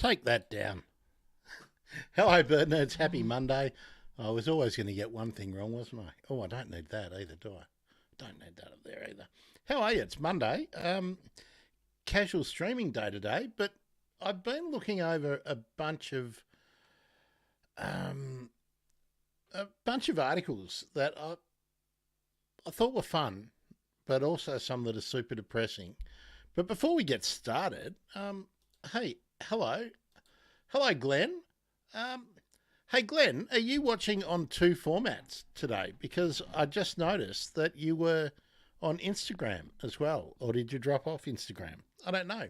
Take that down. Hello, bird nerds. Happy Monday. I was always going to get one thing wrong, wasn't I? Oh, I don't need that either, do I? Don't need that up there either. How are you? It's Monday. Casual streaming day today, but I've been looking over a bunch of articles that I thought were fun, but also some that are super depressing. But before we get started, hey, hello, Glenn. Hey, Glenn, are you watching on two formats today? Because I just noticed that you were on Instagram as well, or did you drop off Instagram? I don't know.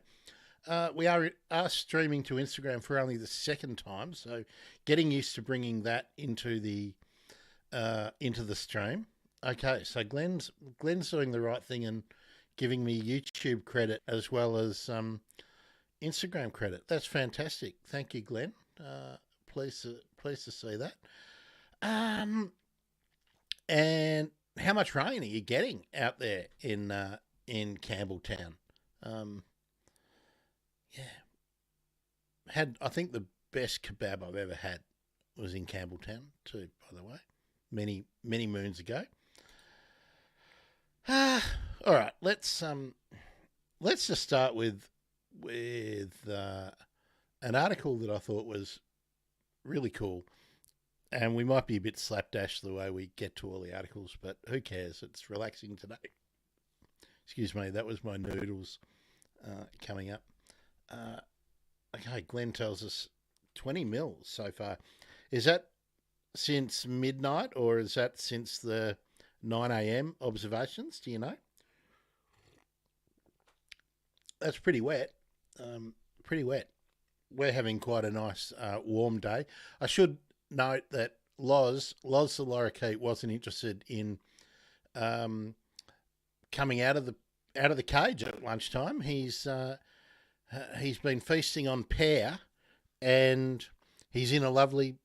We are streaming to Instagram for only the second time, so getting used to bringing that into the stream. Okay, so Glenn's doing the right thing and giving me YouTube credit as well as Instagram credit. That's fantastic. Thank you, Glenn. Pleased to see that. And how much rain are you getting out there in Campbelltown? Yeah, I think the best kebab I've ever had was in Campbelltown too, by the way, many moons ago. All right, let's just start with an article that I thought was really cool, and we might be a bit slapdash the way we get to all the articles, but who cares? It's relaxing today. Excuse me, that was my noodles coming up. Okay, Glenn tells us 20 mils so far. Is that since midnight or is that since the 9 a.m. observations? Do you know? That's pretty wet. Pretty wet. We're having quite a nice warm day. I should note that Loz the lorikeet wasn't interested in coming out of the cage at lunchtime. He's been feasting on pear, and he's in a lovely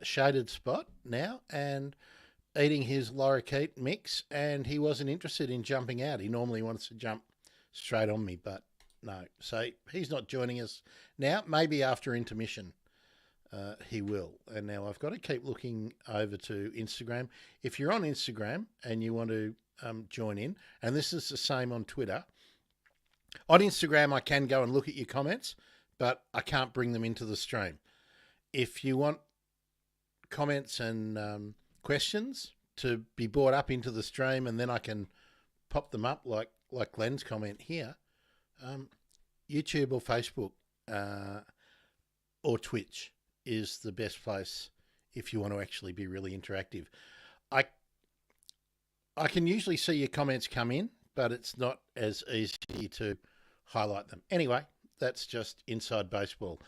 shaded spot now and eating his lorikeet mix, and he wasn't interested in jumping out. He normally wants to jump straight on me, but no. So he's not joining us now. Maybe after intermission he will. And now I've got to keep looking over to Instagram. If you're on Instagram and you want to join in, and this is the same on Twitter, on Instagram I can go and look at your comments, but I can't bring them into the stream. If you want comments and questions to be brought up into the stream, and then I can pop them up like Glenn's comment here, YouTube or Facebook or Twitch is the best place if you want to actually be really interactive. I can usually see your comments come in, but it's not as easy to highlight them. Anyway, that's just inside baseball.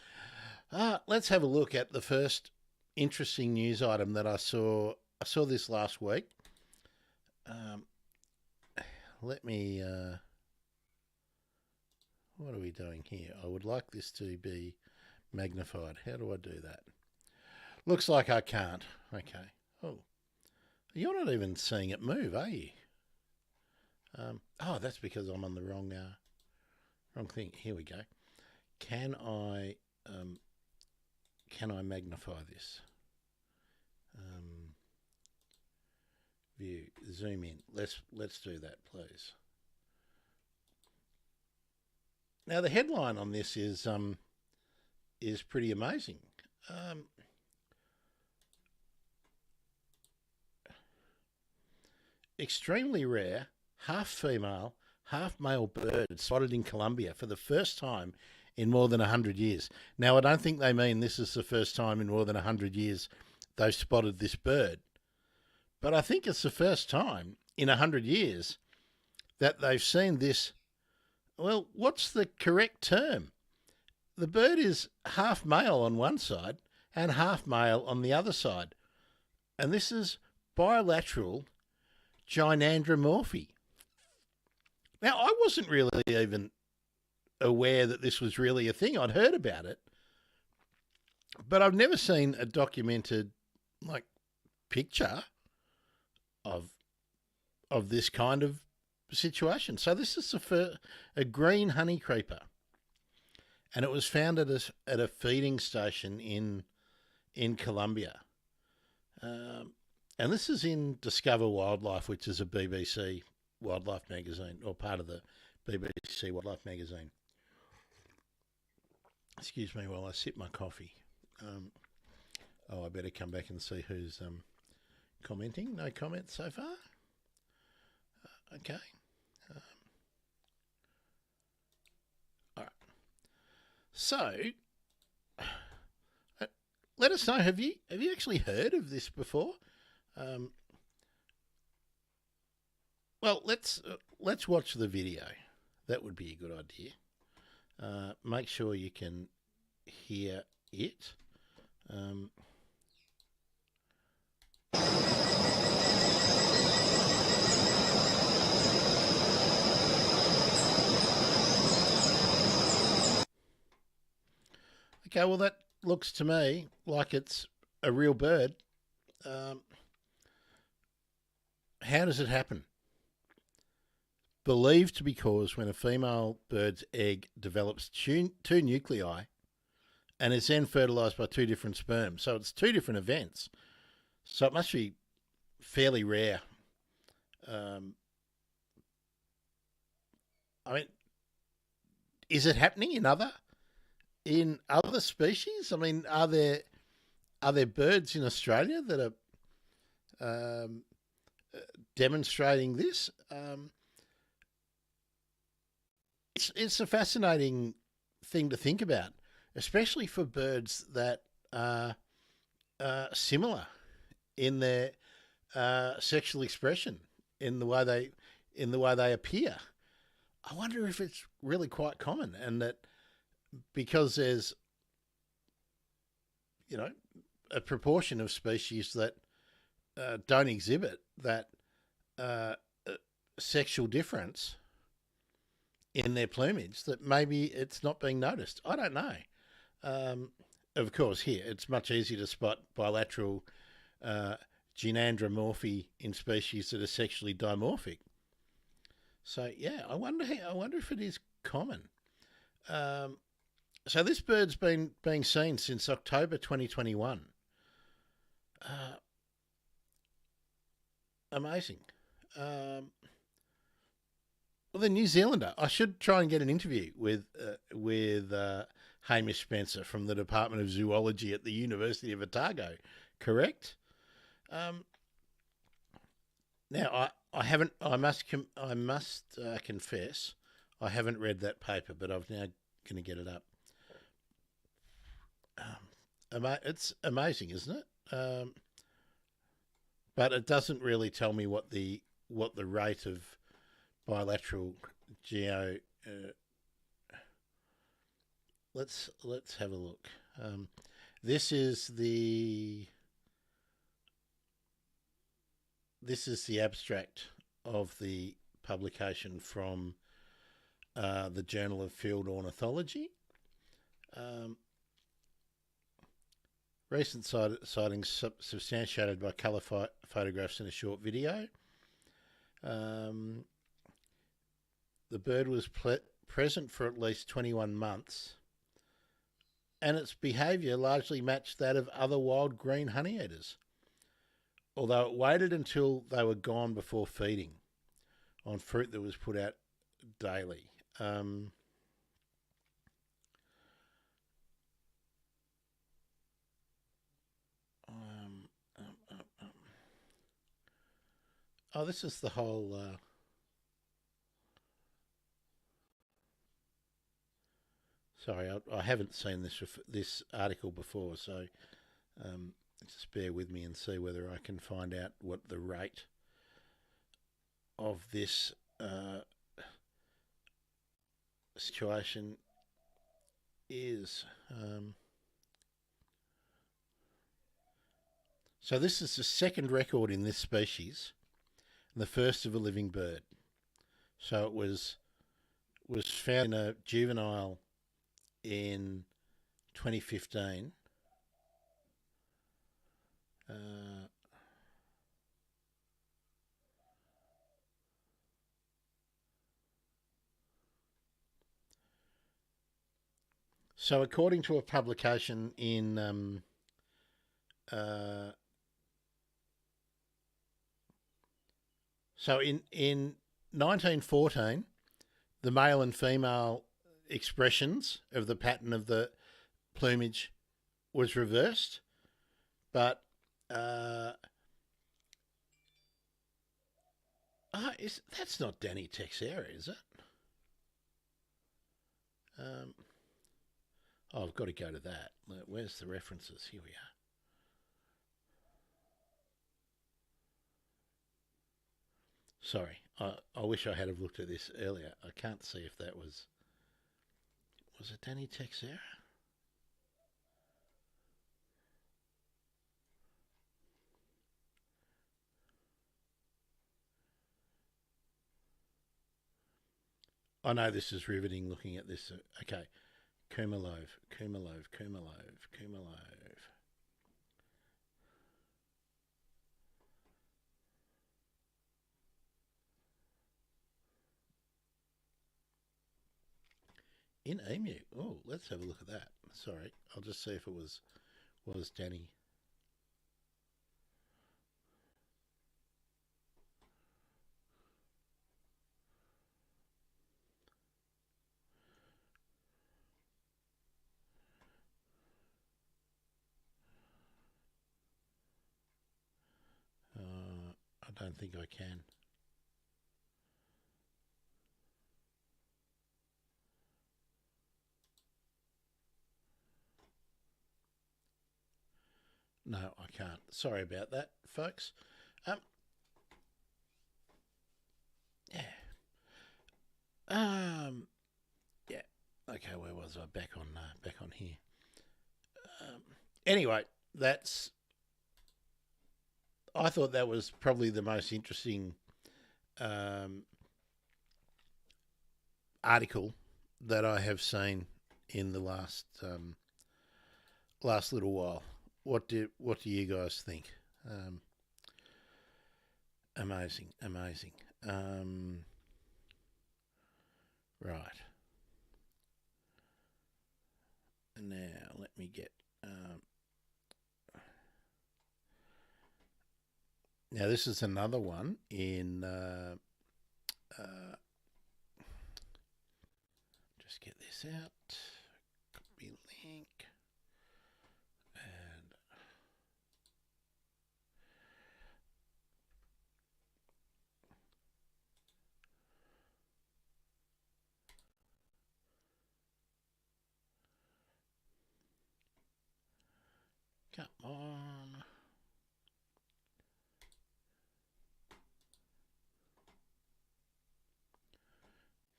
Let's have a look at the first interesting news item that I saw. I saw this last week. Let me... what are we doing here? I would like this to be magnified. How do I do that? Looks like I can't. Okay. Oh, you're not even seeing it move, are you? That's because I'm on the wrong thing. Here we go. Can I magnify this? View, zoom in. Let's do that, please. Now the headline on this is pretty amazing. Extremely rare, half female, half male bird spotted in Colombia for the first time in more than 100 years. Now, I don't think they mean this is the first time in more than 100 years they've spotted this bird, but I think it's the first time in 100 years that they've seen this. Well, what's the correct term? The bird is half male on one side and half male on the other side. And this is bilateral gynandromorphy. Now, I wasn't really even aware that this was really a thing. I'd heard about it, but I've never seen a documented picture of this kind of situation. So this is a green honey creeper, and it was found at a feeding station in Colombia. Um, and this is in Discover Wildlife, which is a BBC wildlife magazine, or part of the BBC Wildlife magazine. Excuse me while I sip my coffee. Um, I better come back and see who's commenting. No comments so far. Okay. All right. So, let us know. Have you actually heard of this before? Um, well, let's watch the video. That would be a good idea. Make sure you can hear it. Um, okay, well, that looks to me like it's a real bird. Um, how does it happen? Believed to be caused when a female bird's egg develops two nuclei and is then fertilized by two different sperms. So it's two different events. So it must be fairly rare. Um, I mean, is it happening in other species? I mean, are there birds in Australia that are demonstrating this? It's a fascinating thing to think about, especially for birds that are similar in their sexual expression, in the way they appear. I wonder if it's really quite common, and that because there's a proportion of species that don't exhibit that uh, sexual difference in their plumage, that maybe it's not being noticed. I don't know. Of course, here it's much easier to spot bilateral gynandromorphy in species that are sexually dimorphic. So yeah, I wonder if it is common. Um, so this bird's been being seen since October 2021. Uh, Amazing. Um, well, the New Zealander. I should try and get an interview with Hamish Spencer from the Department of Zoology at the University of Otago. Correct. Um, now I haven't. I must confess, I haven't read that paper, but I'm now going to get it up. It's amazing, isn't it? But it doesn't really tell me what the rate of bilateral geo. Let's have a look. This is the this is the abstract of the publication from the Journal of Field Ornithology. Um, Recent sightings substantiated by colour photographs in a short video. The bird was present for at least 21 months, and its behaviour largely matched that of other wild green honeyeaters, although it waited until they were gone before feeding on fruit that was put out daily. Um, um, um, um. Oh, this is the whole. Sorry, I haven't seen this article before, so um, just bear with me and see whether I can find out what the rate of this situation is. So this is the second record in this species, and the first of a living bird. So it was found in a juvenile in 2015. Uh, So, according to a publication uh, in 1914, the male and female expressions of the pattern of the plumage was reversed, but that's not Danny Texera, is it? Um, oh, I've got to go to that. Where's the references? Here we are. Sorry, I wish I had have looked at this earlier. I can't see if that was it Danny Texera? I know this is riveting looking at this. Okay, Kumalov, Kumalov, Kumalov, Kumalov. In Emu. Oh, let's have a look at that. Sorry, I'll just see if it was Danny. I don't think I can. No, I can't. Sorry about that, folks. Um, yeah. Yeah. Okay, where was I? Back on here. Anyway, that's. I thought that was probably the most interesting um, article that I have seen in the last little while. What do you guys think? Amazing, amazing. Right. Now let me get. Now this is another one in. Uh, just get this out. Copy link. And come on.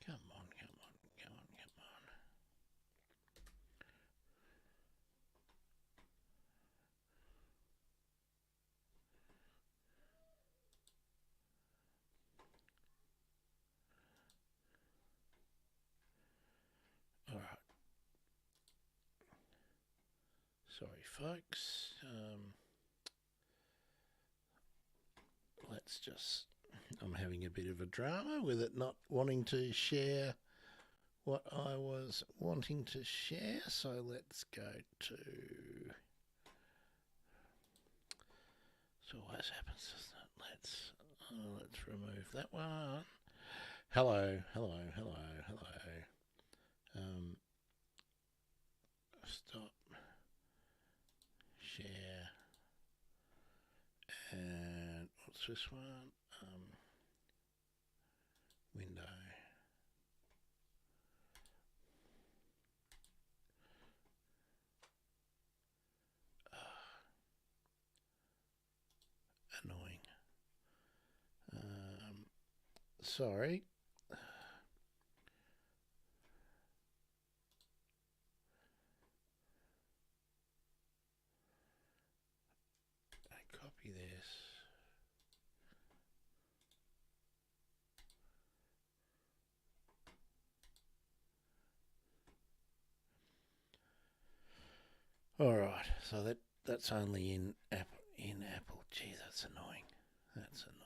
Come on, come on, come on, come on. All right. Sorry, folks. Let's just. I'm having a bit of a drama with it not wanting to share what I was wanting to share. So let's go to. So always happens, doesn't it? Let's remove that one. Hello, hello, hello, hello. Stop. Share. And what's this one? Window. Annoying. Sorry. I copy this. All right. So that's only in Apple. In Apple. Gee, that's annoying. That's annoying.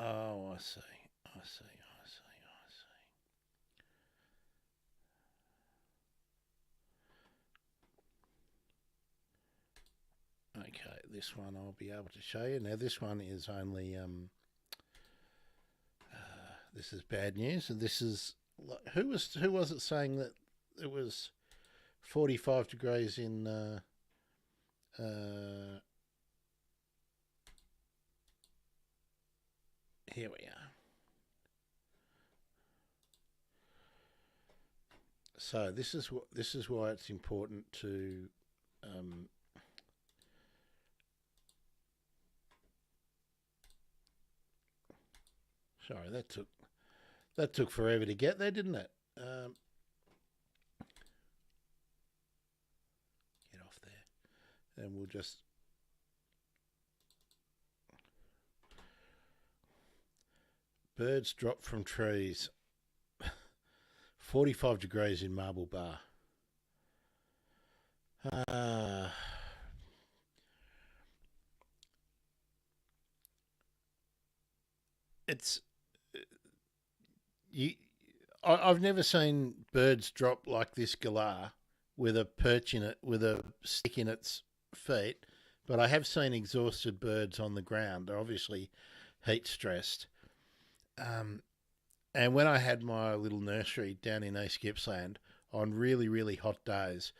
Oh, I see. I see. I see. Okay, this one I'll be able to show you. Now, this one is only this is bad news, and this is who was it saying that it was 45 degrees in uh, here we are. So this is why it's important to um, sorry, that took forever to get there, didn't it? Get off there, and we'll just birds drop from trees. 45 degrees in Marble Bar. Uh, it's you. I've never seen birds drop like this galah with a perch in it, with a stick in its feet, but I have seen exhausted birds on the ground. They're obviously heat stressed. Um, and when I had my little nursery down in East Gippsland, on really, really hot days,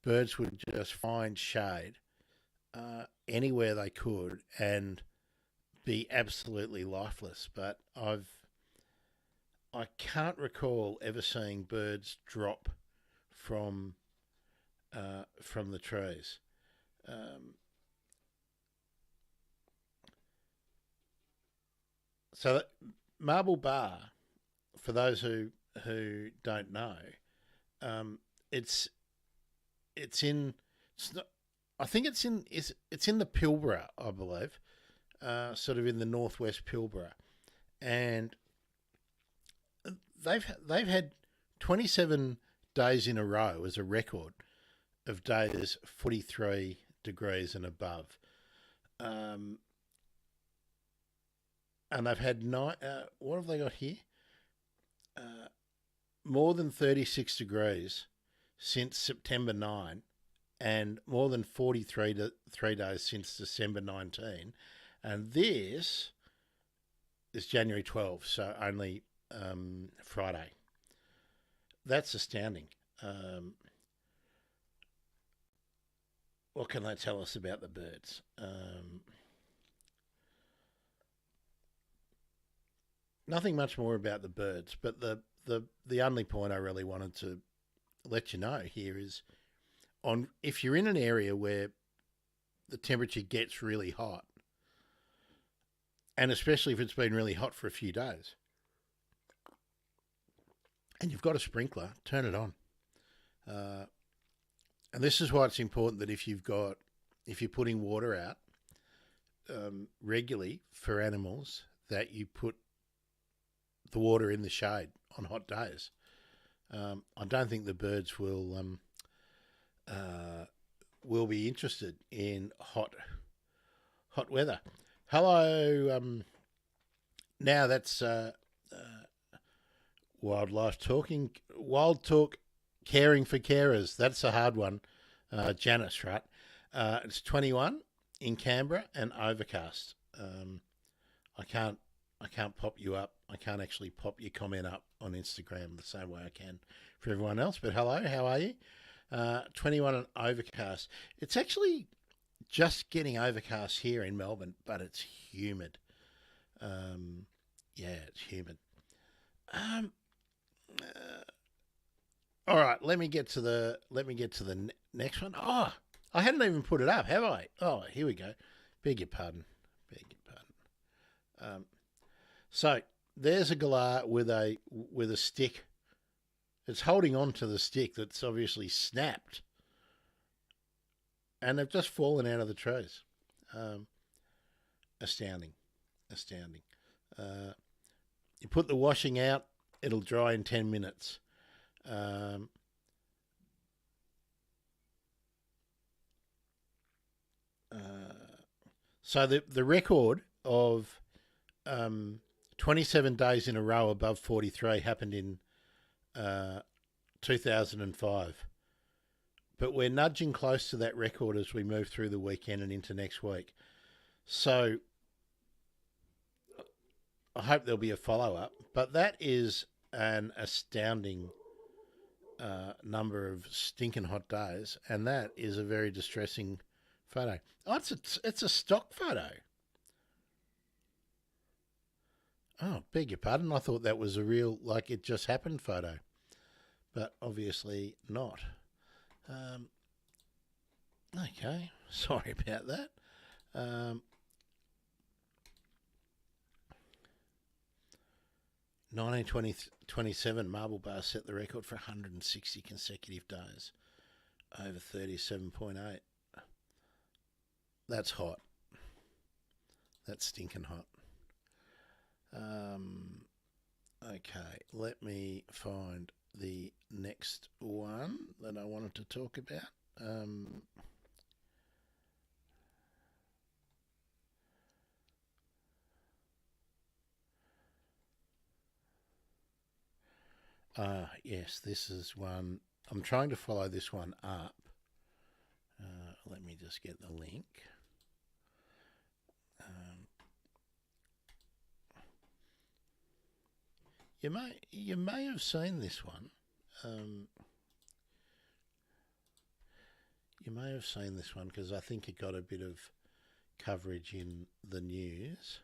birds would just find shade anywhere they could and be absolutely lifeless. But I can't recall ever seeing birds drop from from the trees. Um, so that Marble Bar, for those who don't know, um, it's it's in it's not, I think it's in the Pilbara, I believe, sort of in the northwest Pilbara, and they've had 27 days in a row as a record of days 43 degrees and above. Um, and they've had nine. What have they got here? Uh, More than 36 degrees since September 9, and more than 43 3 days since December 19. And this is January 12, so only Friday. That's astounding. Um, what can they tell us about the birds? Nothing much more about the birds, but the only point I really wanted to let you know here is on if you're in an area where the temperature gets really hot, and especially if it's been really hot for a few days, and you've got a sprinkler, turn it on. Uh, and this is why it's important that if you're putting water out regularly for animals, that you put the water in the shade on hot days. I don't think the birds uh, will be interested in hot weather. Hello. Now that's wild talk, caring for carers. That's a hard one, Janice. Right? It's 21 in Canberra and overcast. I can't I can't pop you up. I can't actually pop your comment up on Instagram the same way I can for everyone else. But hello, how are you? 21 and overcast. It's actually just getting overcast here in Melbourne, but it's humid. Yeah, it's humid. Um, uh, all right, let me get to the next one. Oh, I hadn't even put it up, have I? Oh, here we go. Beg your pardon. Beg your pardon. So there's a galah with a stick. It's holding on to the stick that's obviously snapped, and they've just fallen out of the trees. Um, Astounding, astounding. Uh, you put the washing out, it'll dry in 10 minutes. Um, uh, so the record of 27 days in a row above 43 happened in 2005. But we're nudging close to that record as we move through the weekend and into next week. So I hope there'll be a follow-up. But that is an astounding number of stinking hot days, and that is a very distressing photo. Oh, it's a stock photo. Oh, beg your pardon. I thought that was a real, like it just happened photo, but obviously not. Okay, sorry about that. 1927 Marble Bar set the record for 160 consecutive days over 37.8. That's hot. That's stinking hot. Okay, let me find the next one that I wanted to talk about. Yes, this is one. I'm trying to follow this one up. Let me just get the link. You may have seen this one. You may have seen this one because I think it got a bit of coverage in the news.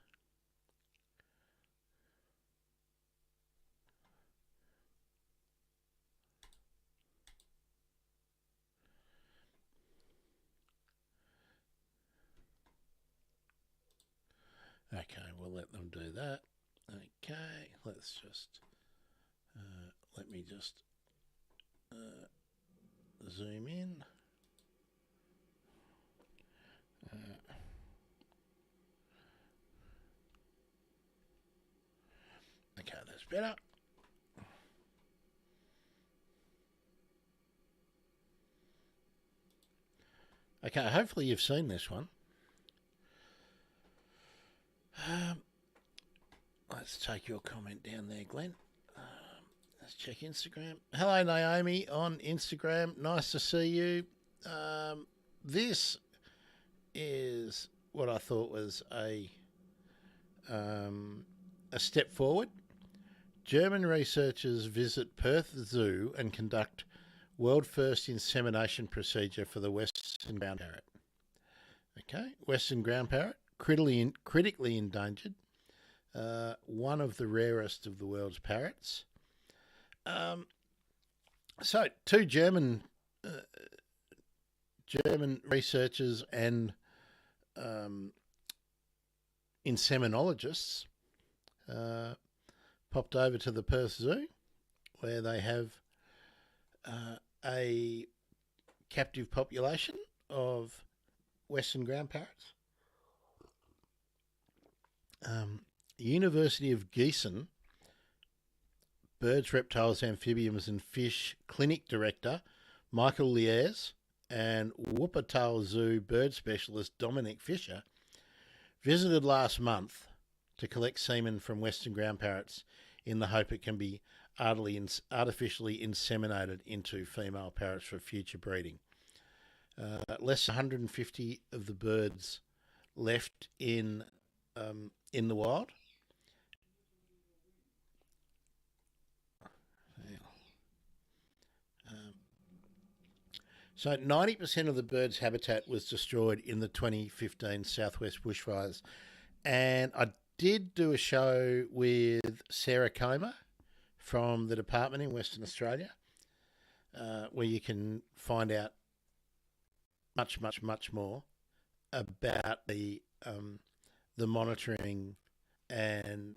Okay, we'll let them do that. Okay, let's just let me just zoom in. Okay, that's better. Okay, hopefully you've seen this one. Let's take your comment down there, Glenn. Let's check Instagram. Hello, Naomi on Instagram. Nice to see you. This is what I thought was a step forward. German researchers visit Perth Zoo and conduct world first insemination procedure for the western ground parrot. Okay, western ground parrot, critically endangered. One of the rarest of the world's parrots. So, two German researchers and inseminologists popped over to the Perth Zoo, where they have a captive population of western ground parrots. University of Gießen Birds, Reptiles, Amphibians and Fish Clinic Director Michael Liers and Wuppertal Zoo bird specialist Dominic Fisher visited last month to collect semen from western ground parrots in the hope it can be artificially inseminated into female parrots for future breeding. Less than 150 of the birds left in the wild. So 90% of the bird's habitat was destroyed in the 2015 Southwest bushfires. And I did do a show with Sarah Comer from the department in Western Australia, where you can find out much, much, much more about the monitoring and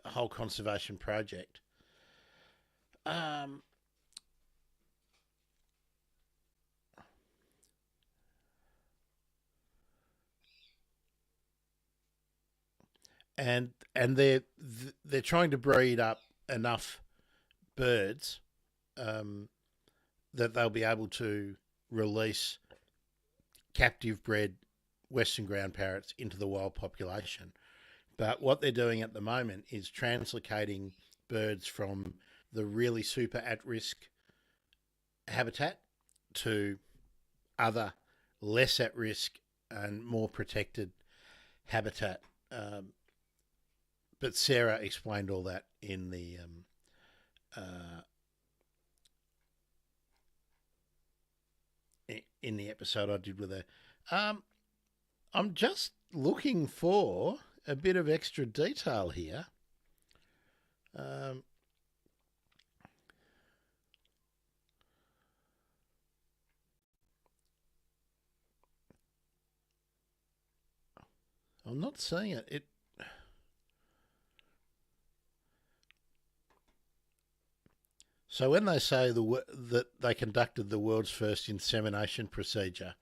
whole conservation project. And they're trying to breed up enough birds that they'll be able to release captive bred western ground parrots into the wild population. But what they're doing at the moment is translocating birds from the really super at risk habitat to other less at risk and more protected habitat. But Sarah explained all that uh, in the episode I did with her. I'm just looking for a bit of extra detail here. I'm not seeing it. So when they say that they conducted the world's first insemination procedure,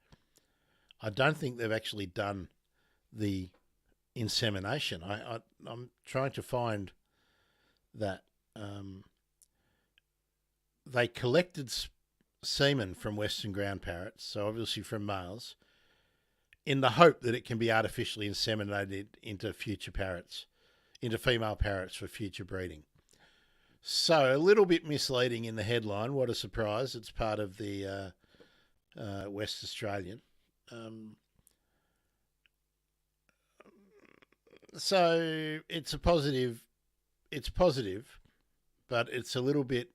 I don't think they've actually done the insemination. I'm trying to find that they collected semen from western ground parrots, so obviously from males, in the hope that it can be artificially inseminated into female parrots for future breeding. So a little bit misleading in the headline. What a surprise! It's part of the West Australian. So it's a positive. It's positive, but it's a little bit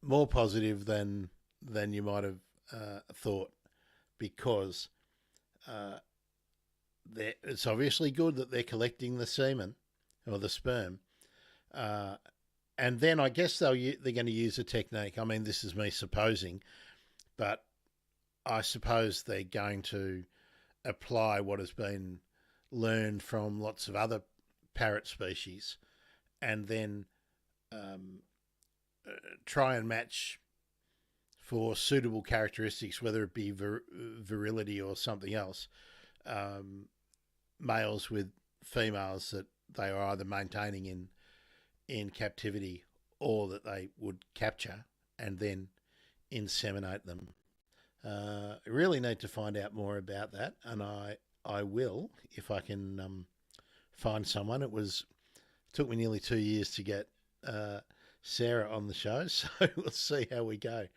more positive than you might have thought, because it's obviously good that they're collecting the semen or the sperm, and then I guess they're going to use a technique. I mean, this is me supposing, but I suppose they're going to apply what has been learned from lots of other parrot species, and then try and match for suitable characteristics, whether it be virility or something else, males with females that they are either maintaining in captivity or that they would capture and then inseminate them. Really need to find out more about that, and I will if I can find someone. It took me nearly 2 years to get Sarah on the show, so we'll see how we go.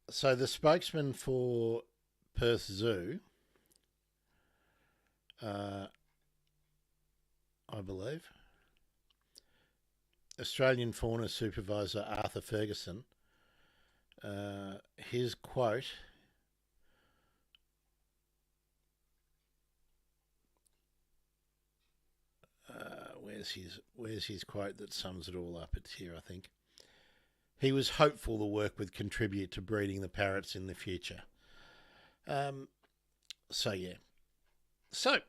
So the spokesman for Perth Zoo, I believe, Australian Fauna Supervisor Arthur Ferguson, his quote, where's his quote that sums it all up? It's here, I think. He was hopeful the work would contribute to breeding the parrots in the future. So yeah. So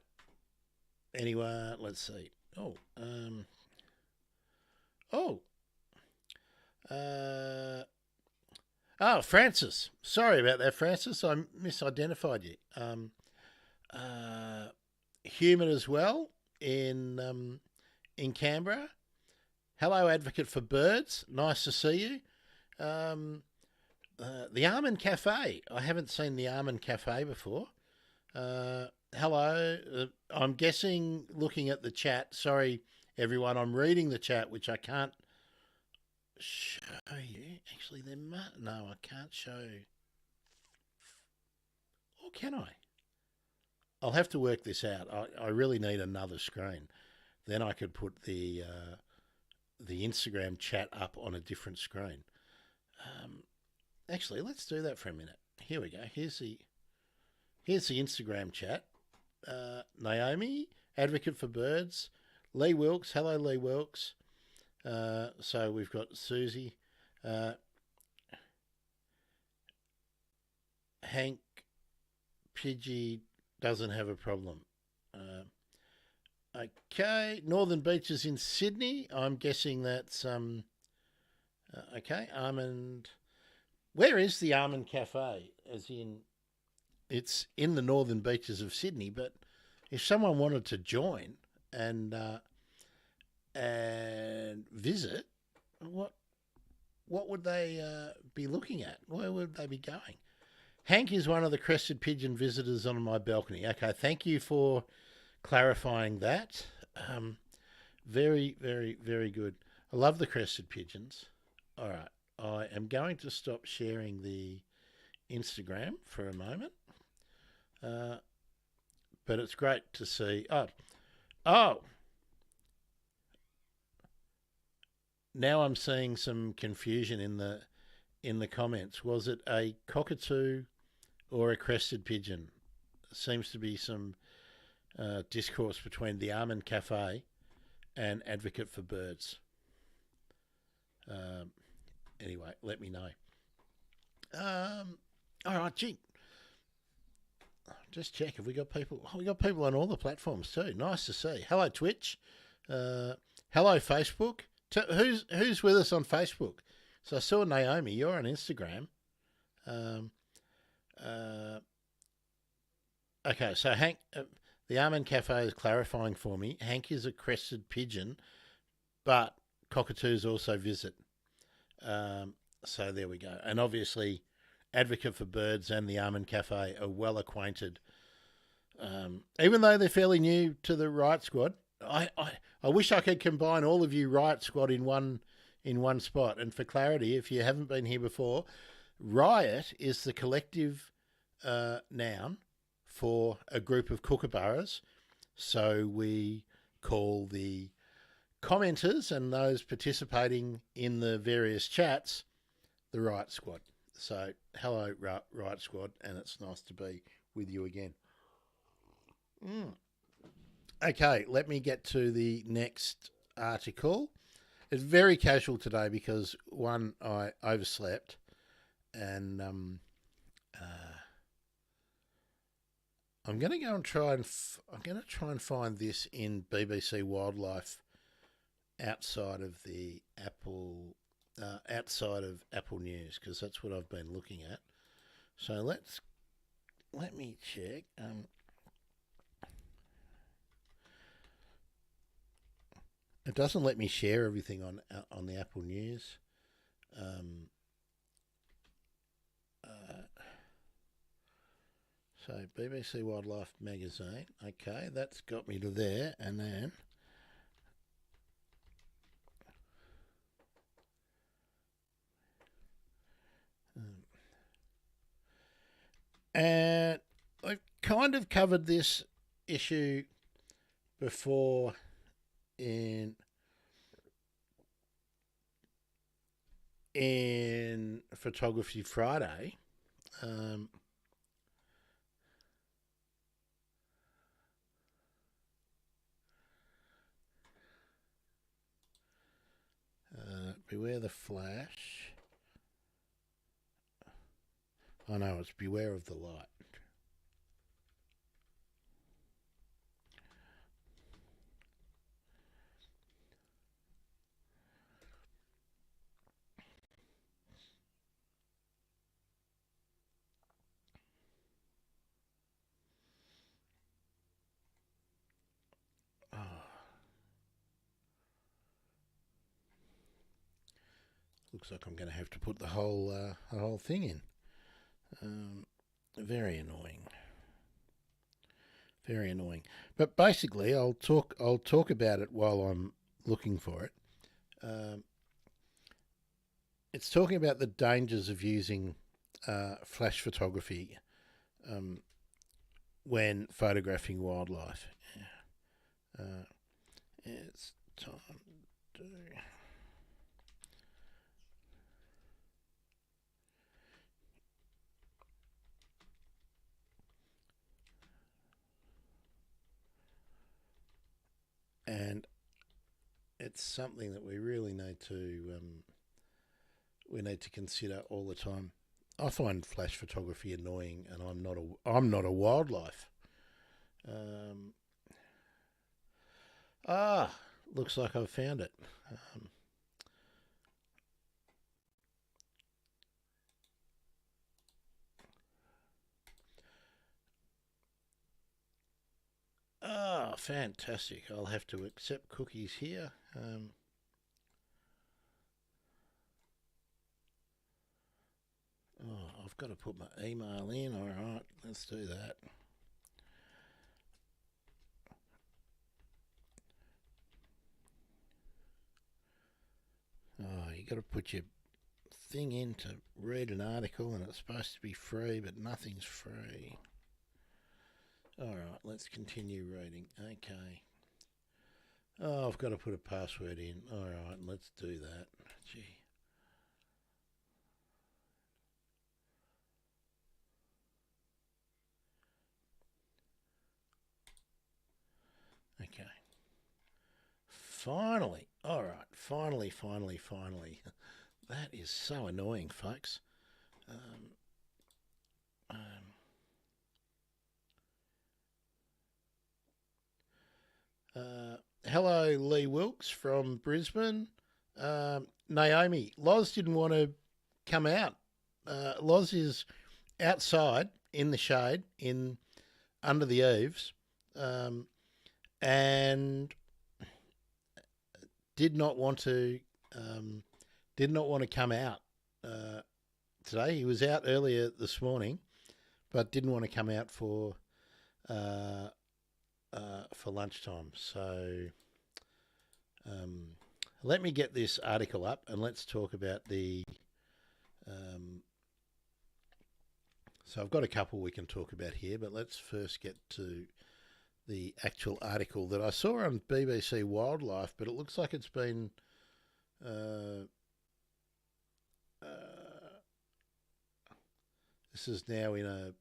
anyway, let's see. Francis. Sorry about that, Francis. I misidentified you. Humid as well in Canberra. Hello, advocate for birds. Nice to see you. The Almond Cafe. I haven't seen the Almond Cafe before. Hello. I'm guessing, looking at the chat. Sorry, everyone. I'm reading the chat, which I can't show you. Actually, no, I can't show. Or can I? I'll have to work this out. I really need another screen. Then I could put the Instagram chat up on a different screen. Actually, let's do that for a minute. Here we go. Here's the Instagram chat. Naomi, advocate for birds. Lee Wilkes. Hello, Lee Wilkes. So we've got Susie. Hank Pidgey doesn't have a problem. Okay, Northern Beaches in Sydney. I'm guessing that's okay. Almond. Where is the Almond Cafe? As in, it's in the Northern Beaches of Sydney. But if someone wanted to join and visit, what would they be looking at? Where would they be going? Hank is one of the crested pigeon visitors on my balcony. Okay, thank you for clarifying that. Um, very, very, very good. I love the crested pigeons. All right, I am going to stop sharing the Instagram for a moment, uh, but it's great to see. Oh, now I'm seeing some confusion in the comments. Was it a cockatoo or a crested pigeon? Seems to be some discourse between the Almond Cafe and Advocate for Birds. Um, anyway, let me know. All right, gee, just check. Have we got people? Oh, we got people on all the platforms too. Nice to see. Hello Twitch. Uh, hello Facebook. Who's with us on Facebook? So I saw Naomi. You're on Instagram. Um, uh, okay, so Hank, the Almond Cafe is clarifying for me. Hank is a crested pigeon, but cockatoos also visit. So there we go. And obviously, Advocate for Birds and the Almond Cafe are well acquainted. Even though they're fairly new to the Riot Squad, I wish I could combine all of you Riot Squad in one spot. And for clarity, if you haven't been here before, Riot is the collective noun for a group of kookaburras. So we call the commenters and those participating in the various chats the Riot Squad. So hello, Riot Squad, and it's nice to be with you again. Okay, let me get to the next article. It's very casual today because one, I overslept, and I'm going to go and try and find this in BBC Wildlife outside of the outside of Apple News, because that's what I've been looking at. So let me check. It doesn't let me share everything on the Apple News. So BBC Wildlife Magazine. Okay, that's got me to there, and then. And I've kind of covered this issue before in Photography Friday. Beware the flash. Oh no, it's beware of the light. Oh. Looks like I'm going to have to put the whole thing in. Very annoying. Very annoying. But basically, I'll talk about it while I'm looking for it. It's talking about the dangers of using flash photography when photographing wildlife. It's time to. And it's something that we really need to consider all the time. I find flash photography annoying, and I'm not a wildlife. Looks like I've found it. Fantastic. I'll have to accept cookies here. got to put my email in. All right, let's do that. Oh, you got to put your thing in to read an article, and it's supposed to be free, but nothing's free. All right, let's continue reading. Okay. Oh, I've got to put a password in. All right, let's do that. Gee. Okay. Finally. All right. Finally. That is so annoying, folks. Um, hello, Lee Wilkes from Brisbane. Naomi, Loz didn't want to come out. Loz is outside in the shade, in under the eaves, and did not want to come out today. He was out earlier this morning, but didn't want to come out for lunchtime. So let me get this article up and let's talk about the. So I've got a couple we can talk about here, but let's first get to the actual article that I saw on BBC Wildlife, but it looks like it's been this is now in a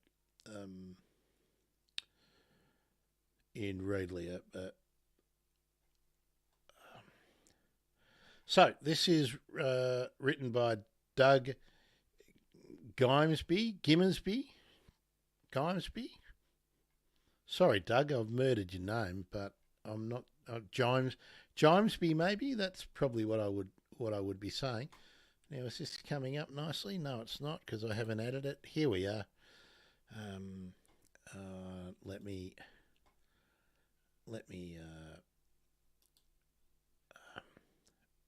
in Readley. So this is written by Doug Gimmersby. Sorry, Doug, I've murdered your name, but I'm not Gimesby. Maybe that's probably what I would be saying. Now, is this coming up nicely? No, it's not because I haven't added it. Here we are. Let me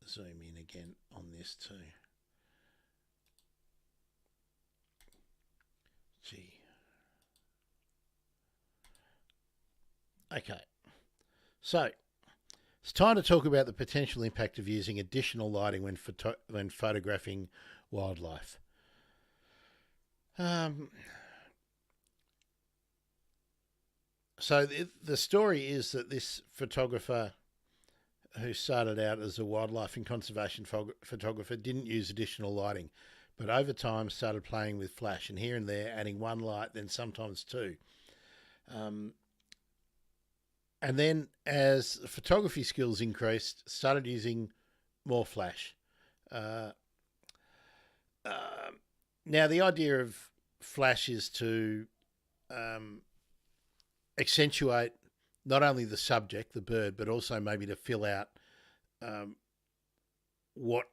zoom in again on this too. Gee. Okay. So, it's time to talk about the potential impact of using additional lighting when photographing wildlife. So the story is that this photographer who started out as a wildlife and conservation photographer didn't use additional lighting, but over time started playing with flash and here and there adding one light, then sometimes two. And then as the photography skills increased, started using more flash. Now, the idea of flash is to accentuate not only the subject, the bird, but also maybe to fill out what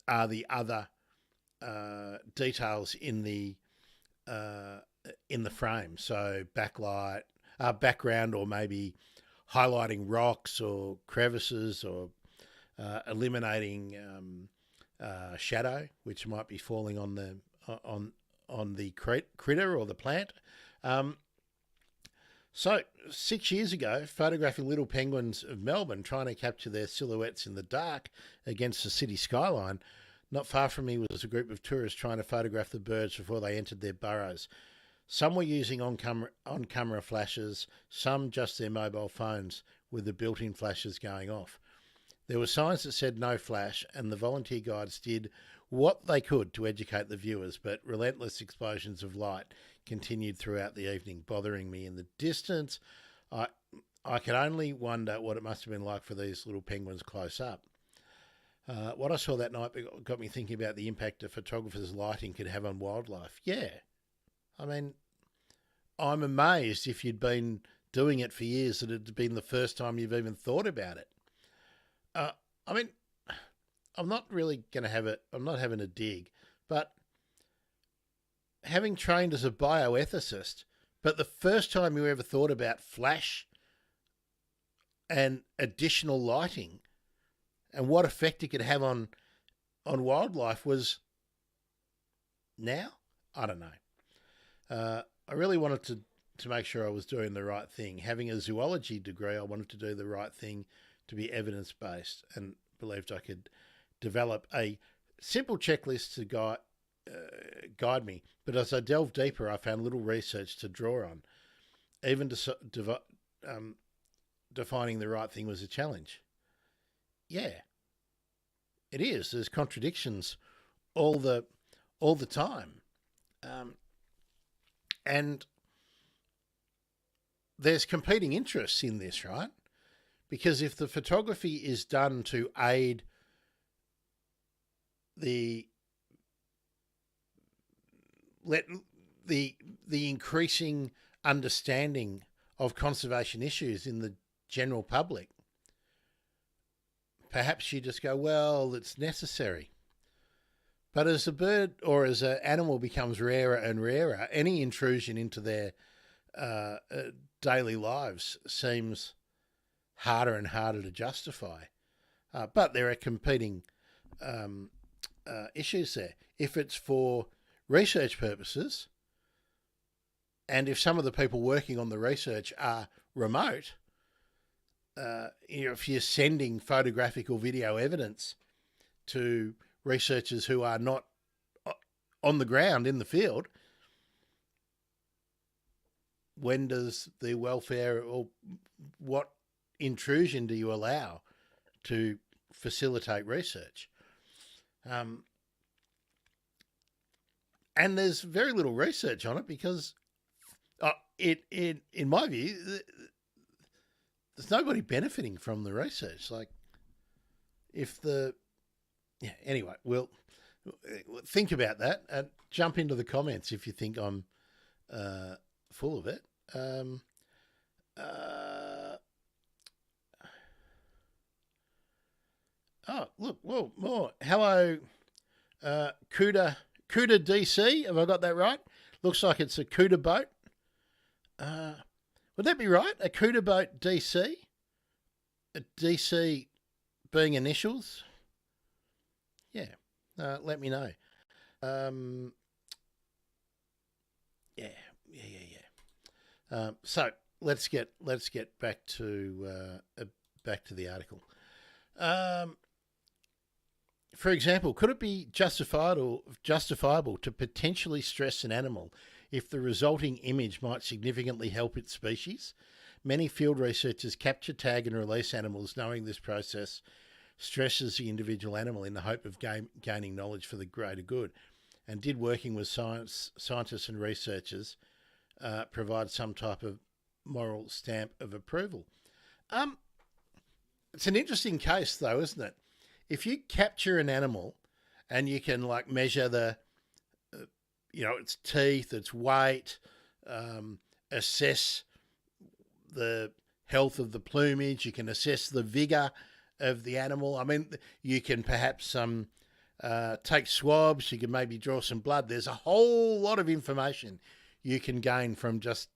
are the other details in the frame. So backlight, background, or maybe highlighting rocks or crevices, or eliminating shadow, which might be falling on the critter or the plant. So 6 years ago, photographing little penguins of Melbourne, trying to capture their silhouettes in the dark against the city skyline, not far from me was a group of tourists trying to photograph the birds before they entered their burrows. Some were using on-camera flashes, some just their mobile phones with the built-in flashes going off. There were signs that said no flash, and the volunteer guides did what they could to educate the viewers, but relentless explosions of light continued throughout the evening, bothering me in the distance. I can only wonder what it must have been like for these little penguins close up. What I saw that night got me thinking about the impact a photographer's lighting could have on wildlife. Yeah. I mean, I'm amazed if you'd been doing it for years that it'd been the first time you've even thought about it. I mean, I'm not really going to have it. I'm not having a dig, but having trained as a bioethicist, but the first time you ever thought about flash and additional lighting and what effect it could have on wildlife was now. I don't know. I really wanted to make sure I was doing the right thing. Having a zoology degree, I wanted to do the right thing to be evidence-based, and believed I could develop a simple checklist to guide me. But as I delved deeper, I found little research to draw on. Even defining the right thing was a challenge. Yeah, it is. There's contradictions all the time, and there's competing interests in this, right? Because if the photography is done to aid the increasing understanding of conservation issues in the general public, perhaps you just go, well, it's necessary. But as a bird or as an animal becomes rarer and rarer, any intrusion into their daily lives seems harder and harder to justify. But there are competing issues there. If it's for research purposes, and if some of the people working on the research are remote, if you're sending photographic or video evidence to researchers who are not on the ground in the field, when does the welfare, or what intrusion do you allow to facilitate research? And there's very little research on it because in my view, there's nobody benefiting from the research. Like, anyway, we'll think about that and jump into the comments if you think I'm full of it. Oh, look, well, more. Hello, Cuda DC. Have I got that right? Looks like it's a Cuda boat. Would that be right? A Cuda boat DC? A DC being initials? Yeah. Let me know. Yeah. So let's get back to the article. For example, could it be justifiable to potentially stress an animal if the resulting image might significantly help its species? Many field researchers capture, tag and release animals knowing this process stresses the individual animal in the hope of gaining knowledge for the greater good. And did working with scientists and researchers provide some type of moral stamp of approval? It's an interesting case though, isn't it? If you capture an animal and you can like measure the, its teeth, its weight, assess the health of the plumage, you can assess the vigor of the animal. I mean, you can perhaps take swabs, you can maybe draw some blood. There's a whole lot of information you can gain from just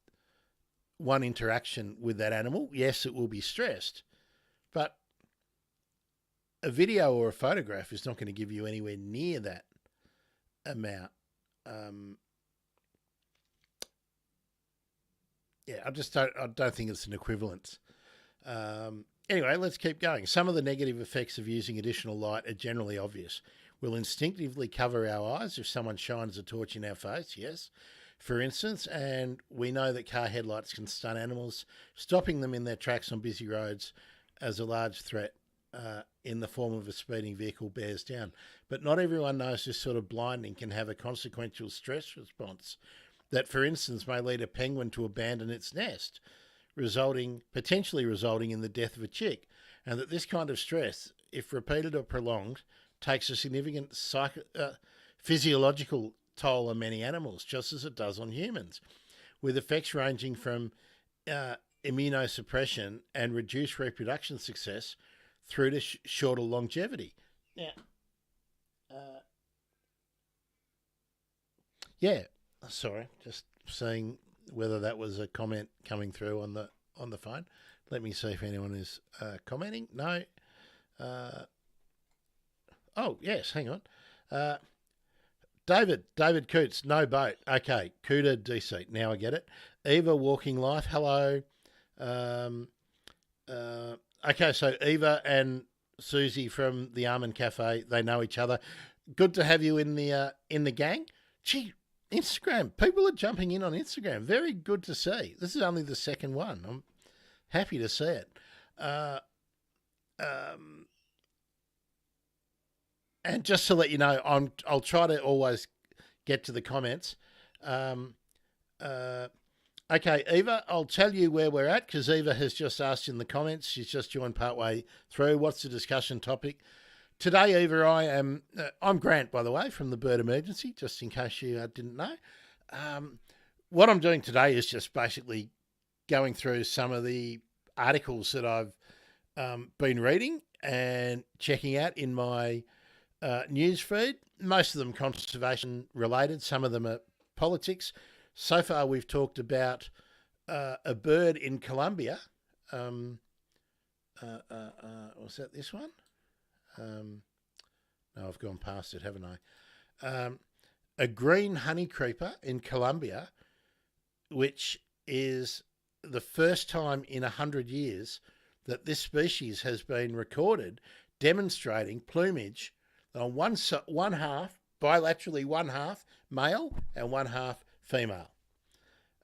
one interaction with that animal. Yes, it will be stressed, but a video or a photograph is not going to give you anywhere near that amount. I don't think it's an equivalence. Anyway, let's keep going. Some of the negative effects of using additional light are generally obvious. We'll instinctively cover our eyes if someone shines a torch in our face, yes, for instance, and we know that car headlights can stun animals, stopping them in their tracks on busy roads as a large threat in the form of a speeding vehicle bears down. But not everyone knows this sort of blinding can have a consequential stress response that, for instance, may lead a penguin to abandon its nest, potentially resulting in the death of a chick, and that this kind of stress, if repeated or prolonged, takes a significant physiological toll on many animals, just as it does on humans, with effects ranging from immunosuppression and reduced reproduction success through to shorter longevity. Sorry, just seeing whether that was a comment coming through on the phone. Let me see if anyone is commenting. No. Oh yes, hang on. David Coots, no boat. Okay, Cooter DC. Now I get it. Eva Walking Life, hello. Um, okay, so Eva and Susie from the Almond Cafe, they know each other. Good to have you in the gang. Gee, Instagram, people are jumping in on Instagram. Very good to see. This is only the second one. I'm happy to see it. Uh, um, and just to let you know, I'll try to always get to the comments. Um, uh, okay, Eva, I'll tell you where we're at because Eva has just asked in the comments. She's just joined partway through. What's the discussion topic? Today, Eva, I'm Grant, by the way, from the Bird Emergency, just in case you didn't know. What I'm doing today is just basically going through some of the articles that I've been reading and checking out in my news feed. Most of them conservation related. Some of them are politics. So far, we've talked about a bird in Colombia. Was that this one? No, I've gone past it, haven't I? A green honey creeper in Colombia, which is the first time in 100 years that this species has been recorded demonstrating plumage on one half, bilaterally one half male and one half female.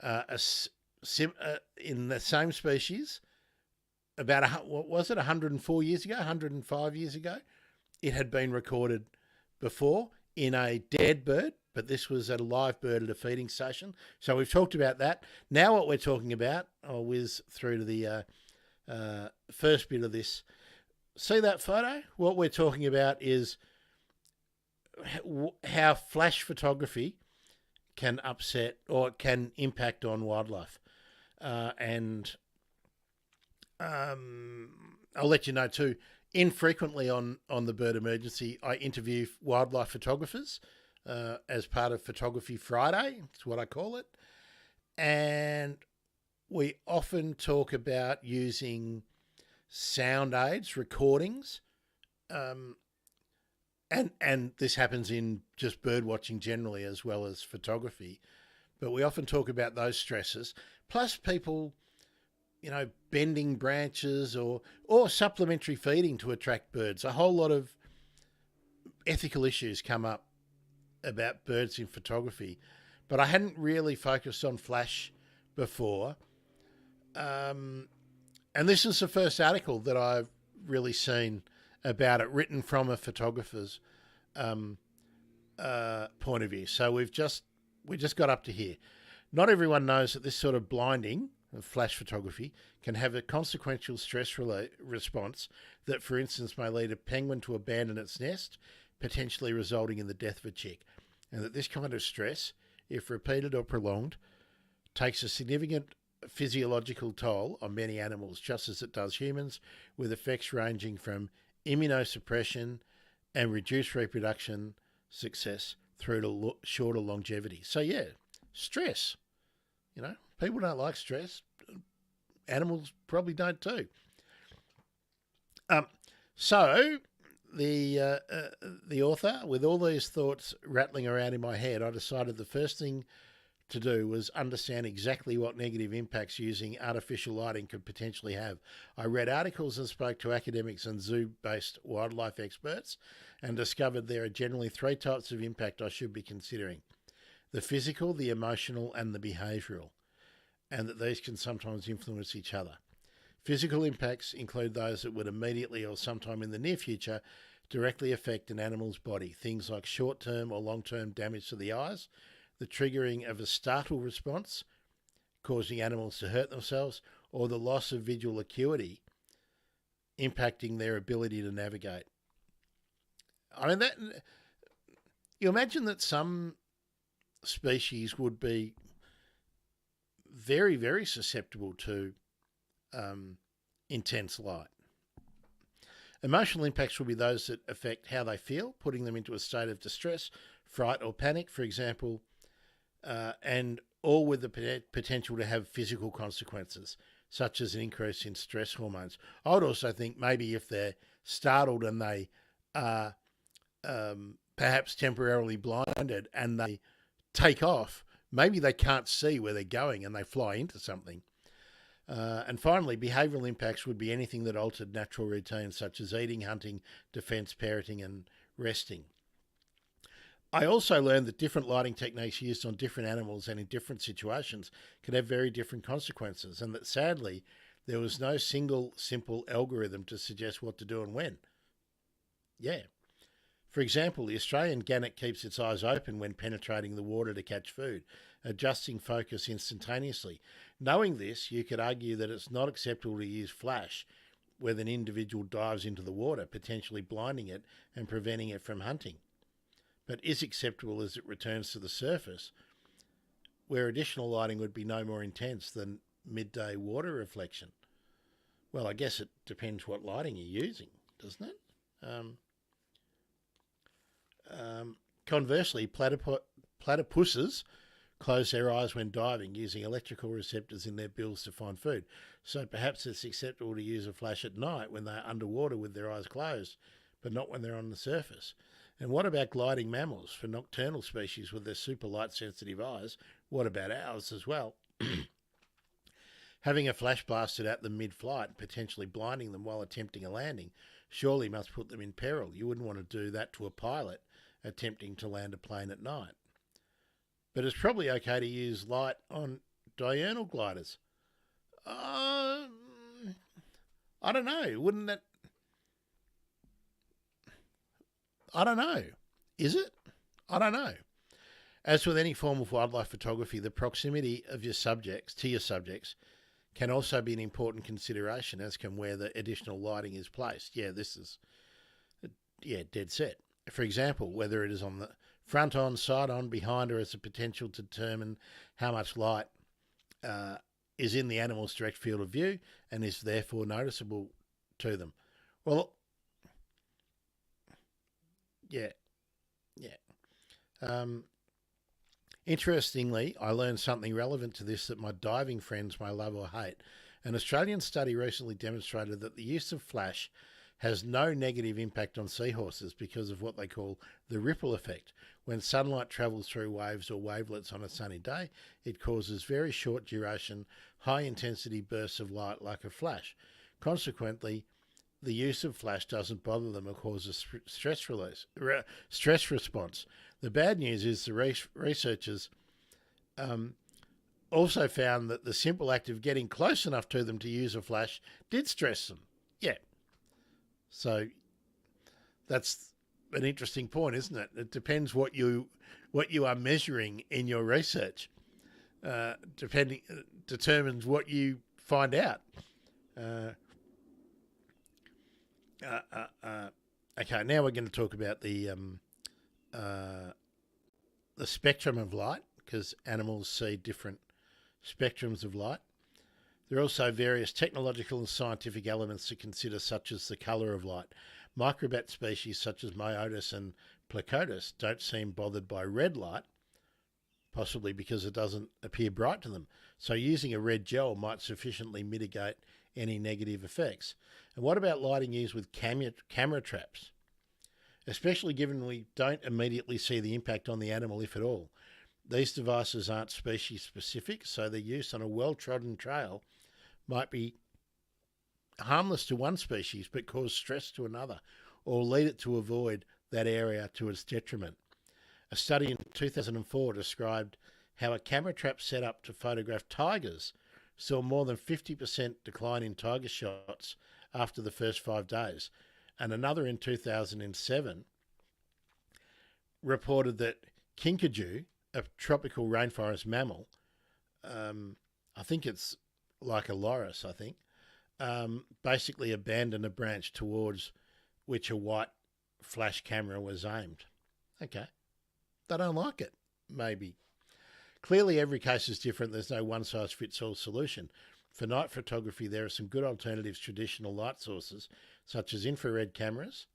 In the same species, what was it, 104 years ago, 105 years ago, it had been recorded before in a dead bird, but this was a live bird at a feeding station. So we've talked about that. Now what we're talking about, I'll whiz through to the first bit of this. See that photo? What we're talking about is how flash photography can upset or can impact on wildlife. And I'll let you know too, infrequently on the Bird Emergency, I interview wildlife photographers as part of Photography Friday. It's what I call it. And we often talk about using sound aids, recordings, and this happens in just bird watching generally as well as photography. But we often talk about those stresses. Plus people, bending branches or supplementary feeding to attract birds. A whole lot of ethical issues come up about birds in photography, but I hadn't really focused on flash before. And this is the first article that I've really seen about it, written from a photographer's point of view. So we just got up to here. Not everyone knows that this sort of blinding of flash photography can have a consequential stress response that, for instance, may lead a penguin to abandon its nest, potentially resulting in the death of a chick. And that this kind of stress, if repeated or prolonged, takes a significant physiological toll on many animals, just as it does humans, with effects ranging from immunosuppression and reduced reproduction success through to shorter longevity. So yeah, stress. People don't like stress. Animals probably don't too. So the author, with all these thoughts rattling around in my head, I decided the first thing to do was understand exactly what negative impacts using artificial lighting could potentially have. I read articles and spoke to academics and zoo-based wildlife experts and discovered there are generally three types of impact I should be considering: the physical, the emotional, and the behavioural, and that these can sometimes influence each other. Physical impacts include those that would immediately or sometime in the near future directly affect an animal's body, things like short-term or long-term damage to the eyes, the triggering of a startle response, causing animals to hurt themselves, or the loss of visual acuity, impacting their ability to navigate. I mean, you imagine that some species would be very, very susceptible to intense light. Emotional impacts will be those that affect how they feel, putting them into a state of distress, fright, or panic, for example, and all with the potential to have physical consequences, such as an increase in stress hormones. I would also think maybe if they're startled and they are perhaps temporarily blinded, and they take off. Maybe they can't see where they're going and they fly into something. And finally, behavioural impacts would be anything that altered natural routines such as eating, hunting, defence, parenting and resting. I also learned that different lighting techniques used on different animals and in different situations could have very different consequences, and that sadly, there was no single simple algorithm to suggest what to do and when. Yeah. For example, the Australian gannet keeps its eyes open when penetrating the water to catch food, adjusting focus instantaneously. Knowing this, you could argue that it's not acceptable to use flash when an individual dives into the water, potentially blinding it and preventing it from hunting, but is acceptable as it returns to the surface, where additional lighting would be no more intense than midday water reflection. Well, I guess it depends what lighting you're using, doesn't it? Conversely, platypuses close their eyes when diving, using electrical receptors in their bills to find food. So perhaps it's acceptable to use a flash at night when they're underwater with their eyes closed, but not when they're on the surface. And what about gliding mammals? For nocturnal species with their super light sensitive eyes, what about ours as well? Having a flash blasted at them mid-flight, potentially blinding them while attempting a landing, surely must put them in peril. You wouldn't want to do that to a pilot attempting to land a plane at night. But it's probably okay to use light on diurnal gliders. I don't know. Wouldn't that... I don't know. Is it? I don't know. As with any form of wildlife photography, the proximity of your subjects can also be an important consideration, as can where the additional lighting is placed. Yeah, this is dead set. For example, whether it is on the front on, side on, behind, or has the potential to determine how much light is in the animal's direct field of view and is therefore noticeable to them. Well, yeah. Interestingly, I learned something relevant to this that my diving friends may love or hate. An Australian study recently demonstrated that the use of flash has no negative impact on seahorses because of what they call the ripple effect. When sunlight travels through waves or wavelets on a sunny day, it causes very short duration, high intensity bursts of light like a flash. Consequently, the use of flash doesn't bother them or causes stress response. The bad news is the researchers also found that the simple act of getting close enough to them to use a flash did stress them. Yeah. So that's an interesting point, isn't it? It depends what you are measuring in your research. Determines what you find out. Okay, now we're going to talk about the spectrum of light, because animals see different spectrums of light. There are also various technological and scientific elements to consider, such as the colour of light. Microbat species such as Myotis and Placotis don't seem bothered by red light, possibly because it doesn't appear bright to them. So using a red gel might sufficiently mitigate any negative effects. And what about lighting used with camera traps? Especially given we don't immediately see the impact on the animal, if at all. These devices aren't species specific, so their use on a well-trodden trail might be harmless to one species but cause stress to another, or lead it to avoid that area to its detriment. A study in 2004 described how a camera trap set up to photograph tigers saw more than 50% decline in tiger shots after the first 5 days. And another in 2007 reported that kinkajou, a tropical rainforest mammal, I think it's like a loris, basically abandoned a branch towards which a white flash camera was aimed. Okay. They don't like it, maybe. Clearly, every case is different. There's no one-size-fits-all solution. For night photography, there are some good alternatives, traditional light sources, such as infrared cameras,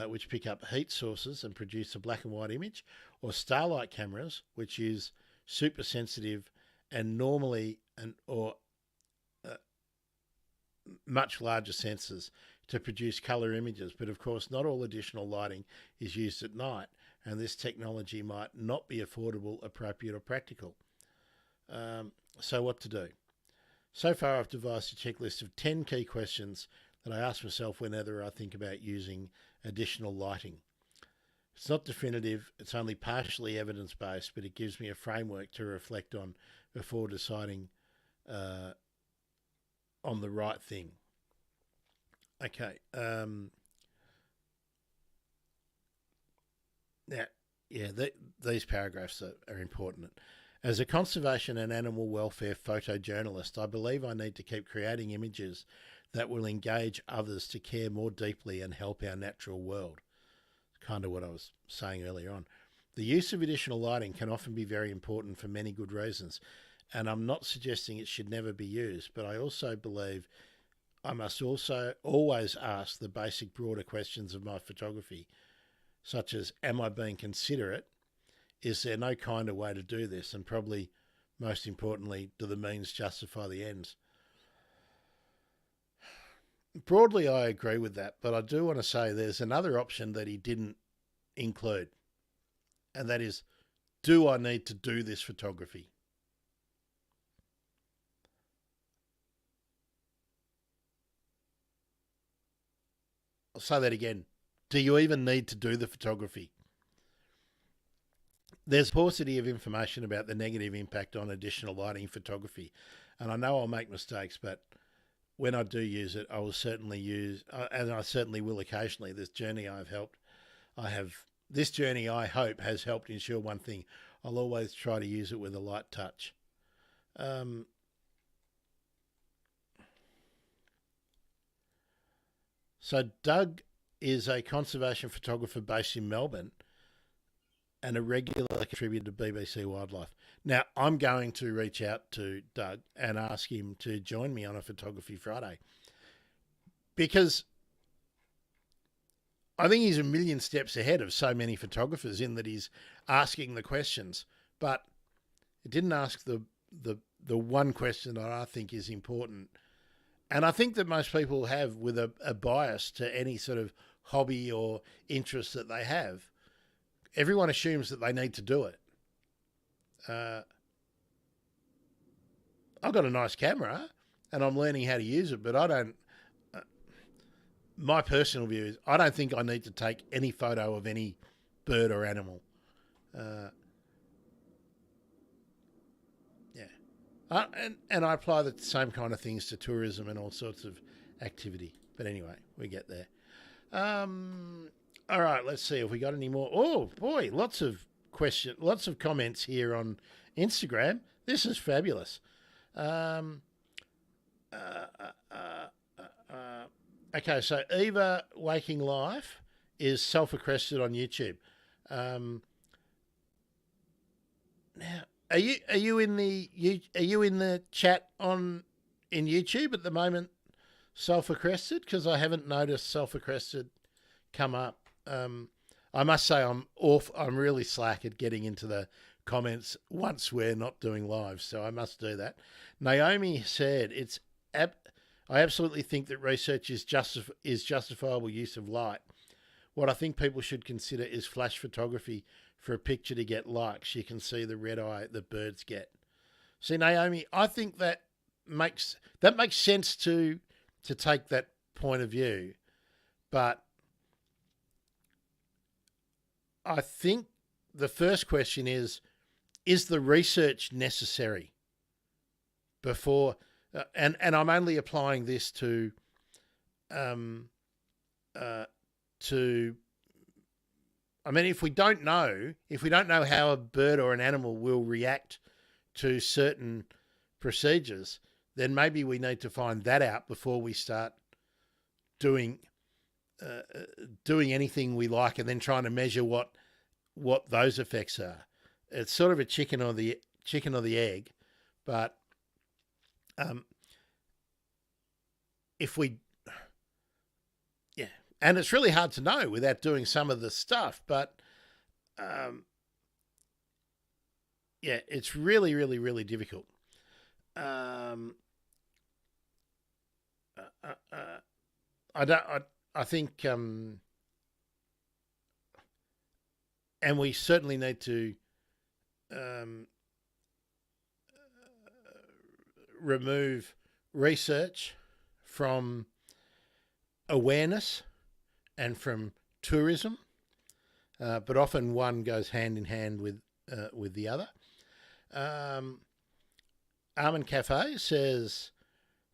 which pick up heat sources and produce a black and white image, or starlight cameras, which use super sensitive and normally much larger sensors to produce colour images, but of course not all additional lighting is used at night, and this technology might not be affordable, appropriate or practical. So what to do? So far I've devised a checklist of 10 key questions that I ask myself whenever I think about using additional lighting. It's not definitive, it's only partially evidence-based, but it gives me a framework to reflect on before deciding on the right thing. Okay. These paragraphs are important. As a conservation and animal welfare photojournalist, I believe I need to keep creating images that will engage others to care more deeply and help our natural world. Kind of what I was saying earlier on. The use of additional lighting can often be very important for many good reasons, and I'm not suggesting it should never be used, but I also believe I must also always ask the basic broader questions of my photography, such as, am I being considerate? Is there no kinder way to do this? And probably most importantly, do the means justify the ends? Broadly, I agree with that, but I do want to say there's another option that he didn't include, and that is, do I need to do this photography? I'll say that again. Do you even need to do the photography? There's paucity of information about the negative impact on additional lighting photography, and I know I'll make mistakes, but when I do use it, I will certainly use, and I certainly will occasionally. This journey I hope has helped ensure one thing: I'll always try to use it with a light touch. So Doug is a conservation photographer based in Melbourne and a regular contributor to BBC Wildlife. Now, I'm going to reach out to Doug and ask him to join me on a Photography Friday, because I think he's a million steps ahead of so many photographers in that he's asking the questions, but it didn't ask the one question that I think is important. And I think that most people have, with a bias to any sort of hobby or interest that they have. Everyone assumes that they need to do it. I've got a nice camera and I'm learning how to use it, but I don't. My personal view is I don't think I need to take any photo of any bird or animal. And I apply the same kind of things to tourism and all sorts of activity. But anyway, we get there. All right, let's see if we got any more. Oh boy, lots of comments here on Instagram. This is fabulous. Okay, so Eva Waking Life is self-accredited on YouTube. Now, are you in the chat in YouTube at the moment? Self-accredited, because I haven't noticed self-accredited come up. I must say I'm really slack at getting into the comments once we're not doing live, so I must do that. Naomi said I absolutely think that research is justifiable use of light. What I think people should consider is flash photography for a picture to get likes. You can see the red eye that birds get. See, Naomi, I think that makes sense to take that point of view, but I think the first question is the research necessary before, and I'm only applying this to I mean, if we don't know how a bird or an animal will react to certain procedures, then maybe we need to find that out before we start doing anything we like and then trying to measure what those effects are. It's sort of a chicken or the egg, but and it's really hard to know without doing some of the stuff, but it's really, really, really difficult. I don't. I think, and we certainly need to um, remove research from awareness and from tourism, but often one goes hand in hand with the other. Almond Cafe says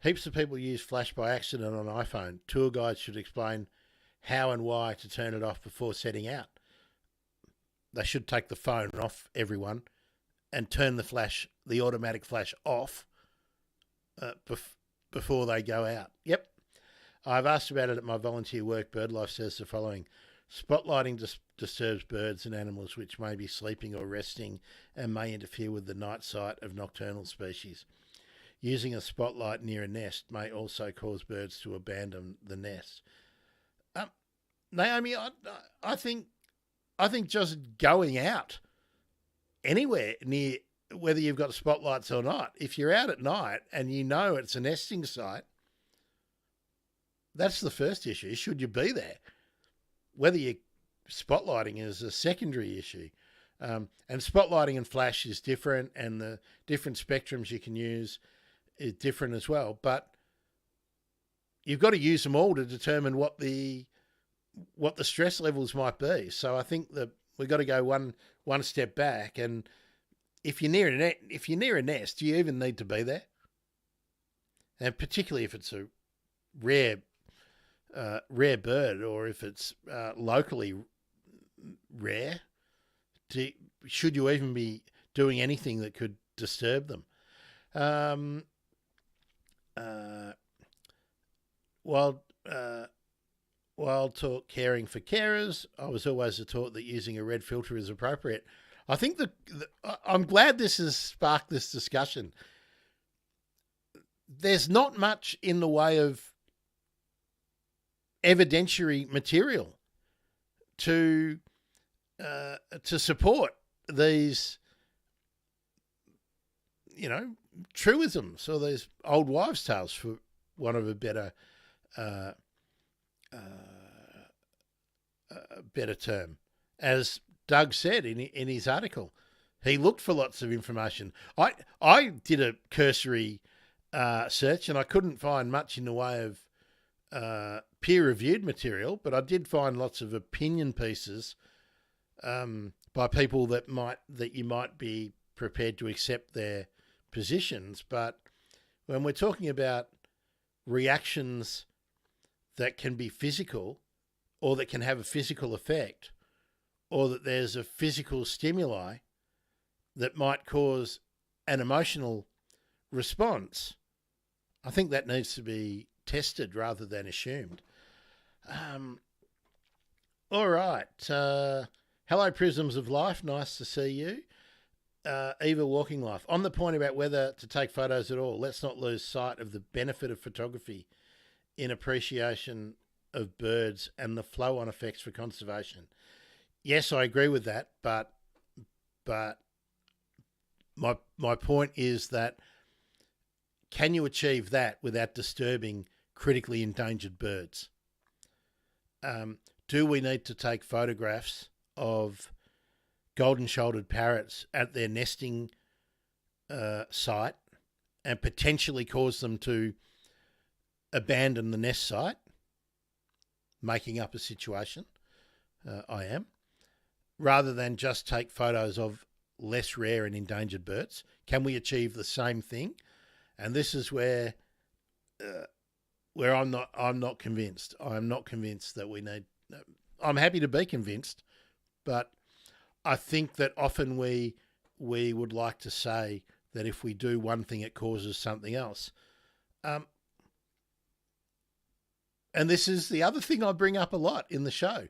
heaps of people use flash by accident on iPhone. Tour guides should explain how and why to turn it off before setting out. They should take the phone off everyone and turn the automatic flash off before they go out. Yep. I've asked about it at my volunteer work. BirdLife says the following. Spotlighting disturbs birds and animals which may be sleeping or resting and may interfere with the night sight of nocturnal species. Using a spotlight near a nest may also cause birds to abandon the nest. Naomi, I think just going out anywhere near, whether you've got spotlights or not, if you're out at night and you know it's a nesting site, that's the first issue. Should you be there? Whether you're spotlighting is a secondary issue. And spotlighting and flash is different, and the different spectrums you can use is different as well. But you've got to use them all to determine what the stress levels might be. So I think that we've got to go one step back. And if you're near a nest, do you even need to be there? And particularly if it's a rare bird, or if it's locally rare, should you even be doing anything that could disturb them? While talk caring for carers, I was always taught that using a red filter is appropriate. I think I'm glad this has sparked this discussion. There's not much in the way of evidentiary material to support these, truisms, or these old wives' tales, for want of a better term. As Doug said in his article, he looked for lots of information. I did a cursory search and I couldn't find much in the way of peer-reviewed material, but I did find lots of opinion pieces by people that you might be prepared to accept their positions. But when we're talking about reactions that can be physical, or that can have a physical effect, or that there's a physical stimuli that might cause an emotional response, I think that needs to be tested rather than assumed. All right. Hello, Prisms of Life. Nice to see you. Eva Walking Life. On the point about whether to take photos at all, let's not lose sight of the benefit of photography in appreciation of birds and the flow-on effects for conservation. Yes, I agree with that, but my point is that, can you achieve that without disturbing critically endangered birds? Do we need to take photographs of golden-shouldered parrots at their nesting site and potentially cause them to abandon the nest site? Making up a situation, I am, rather than just take photos of less rare and endangered birds. Can we achieve the same thing? And this is where I'm not convinced. I'm not convinced that we need. I'm happy to be convinced, but I think that often we would like to say that if we do one thing, it causes something else. And this is the other thing I bring up a lot in the show.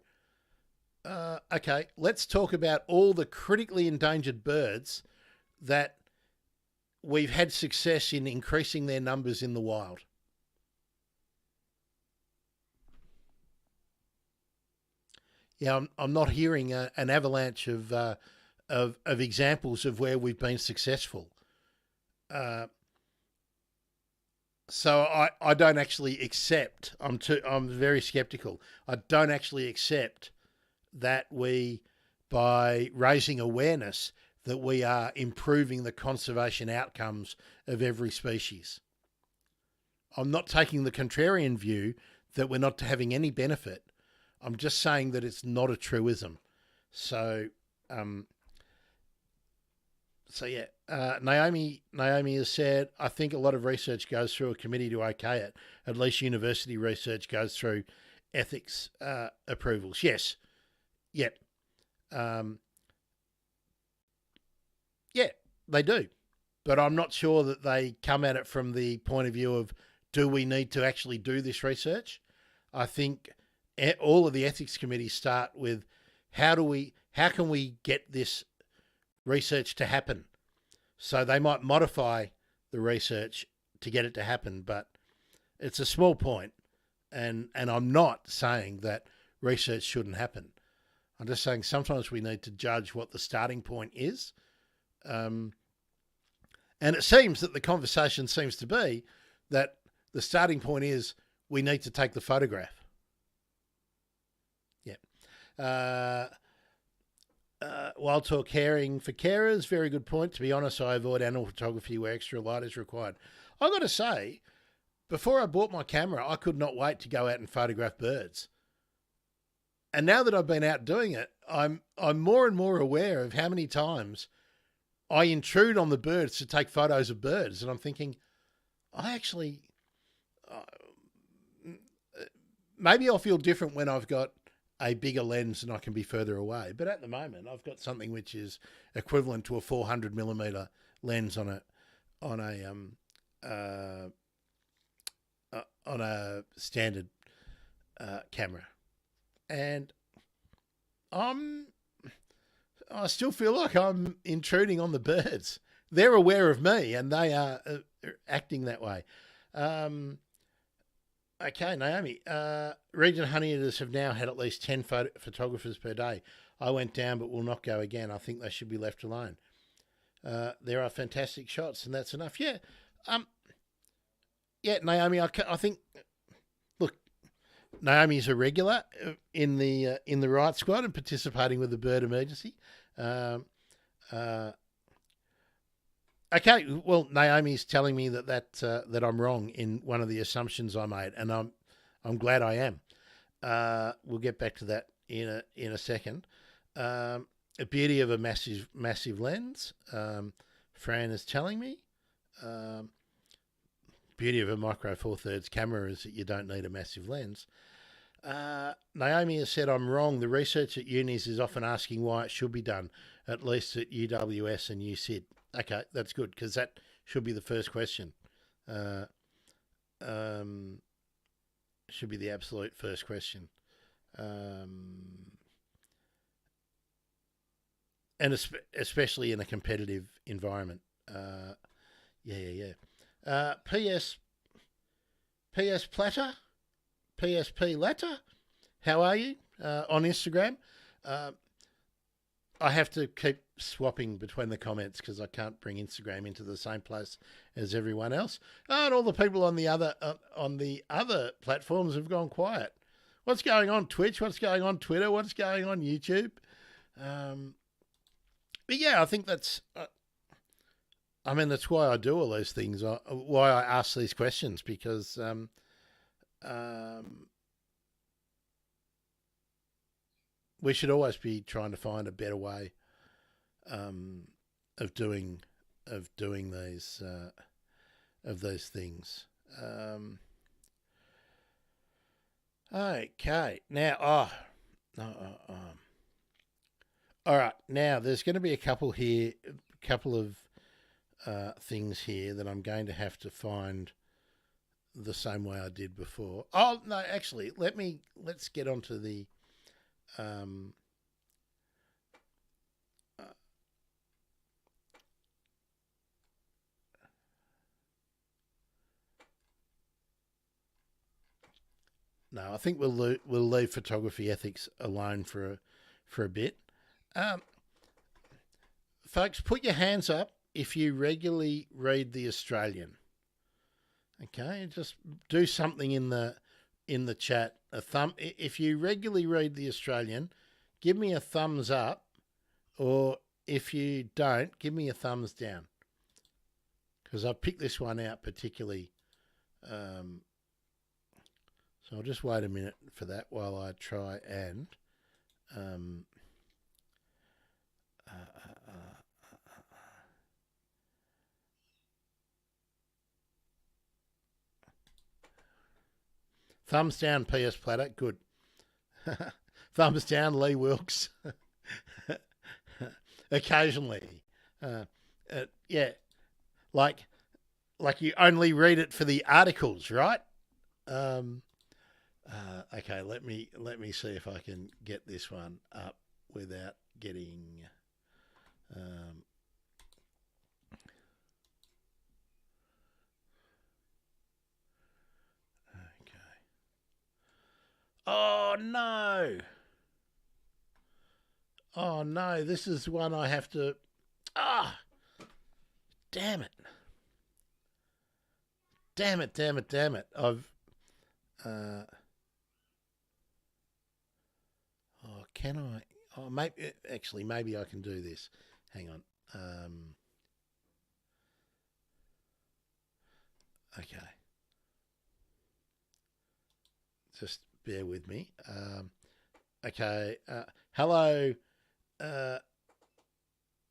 Okay, let's talk about all the critically endangered birds that we've had success in increasing their numbers in the wild. Yeah, I'm not hearing an avalanche of examples of where we've been successful. So I don't actually accept. I'm very skeptical. I don't actually accept that we, by raising awareness, that we are improving the conservation outcomes of every species. I'm not taking the contrarian view that we're not having any benefit. I'm just saying that it's not a truism. So, um, so yeah, Naomi has said, I think a lot of research goes through a committee to okay it. At least university research goes through ethics approvals. Yes, yep, um, yeah, they do. But I'm not sure that they come at it from the point of view of, do we need to actually do this research? I think all of the ethics committees start with, how can we get this research to happen? So they might modify the research to get it to happen, but it's a small point, and I'm not saying that research shouldn't happen. I'm just saying sometimes we need to judge what the starting point is. Um, and it seems that the conversation seems to be that the starting point is we need to take the photograph. Yeah. Wild Talk Caring for Carers, very good point. To be honest, I avoid animal photography where extra light is required. I got to say, before I bought my camera, I could not wait to go out and photograph birds. And now that I've been out doing it, I'm more and more aware of how many times I intrude on the birds to take photos of birds, and I'm thinking, I actually, maybe I'll feel different when I've got a bigger lens and I can be further away. But at the moment, I've got something which is equivalent to a 400mm lens on a standard camera, and I still feel like I'm intruding on the birds. They're aware of me, and they are acting that way. Okay, Naomi. Region honey eaters have now had at least 10 photographers per day. I went down but will not go again. I think they should be left alone. There are fantastic shots, and that's enough. Yeah. Yeah, Naomi, I think, look, Naomi's a regular in the Riot Squad and participating with the bird emergency. Okay, well, Naomi's telling me that I'm wrong in one of the assumptions I made, and I'm glad I am. We'll get back to that in a second. The beauty of a massive lens, Fran is telling me. Beauty of a micro four thirds camera is that you don't need a massive lens. Naomi has said I'm wrong. The research at unis is often asking why it should be done, at least at UWS and USyd. Okay, that's good, because that should be the first question. Should be the absolute first question. And especially in a competitive environment. Yeah. PS Platter, PSP Latter, how are you on Instagram? I have to keep swapping between the comments because I can't bring Instagram into the same place as everyone else. And all the people on the other platforms have gone quiet. What's going on Twitch? What's going on Twitter? What's going on YouTube? But yeah, I think that's. That's why I do all those things. Why I ask these questions, because we should always be trying to find a better way of doing these things. Okay, now all right. Now there's going to be a couple of things here that I'm going to have to find the same way I did before. Oh no, actually, let's get onto the. No, I think we'll leave photography ethics alone for a bit. Folks, put your hands up if you regularly read The Australian. Okay, just do something in the chat. A thumb. If you regularly read the Australian, give me a thumbs up, or if you don't, give me a thumbs down. Because I picked this one out particularly. So I'll just wait a minute for that while I try and thumbs down, PS Platter. Good. Thumbs down, Lee Wilkes. Occasionally. Yeah. Like you only read it for the articles, right? Okay, let me see if I can get this one up without getting. Okay. Oh no! Oh no! This is one I have to. Ah! Damn it! Damn it! Damn it! Damn it! I've. Oh, can I? Oh, maybe actually, maybe I can do this. Hang on. Okay. Just bear with me. Okay. Hello,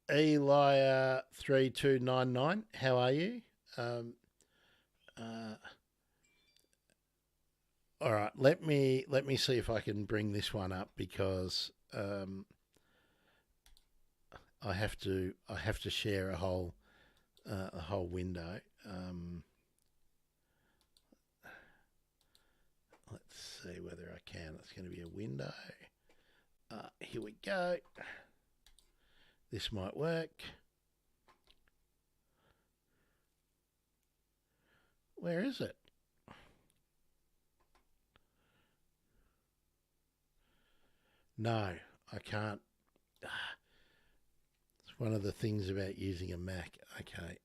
Elia3299. How are you? All right. Let me see if I can bring this one up because I have to share a whole window. Let's see whether I can. It's going to be a window. Here we go. This might work. Where is it? No, I can't. It's one of the things about using a Mac. Okay.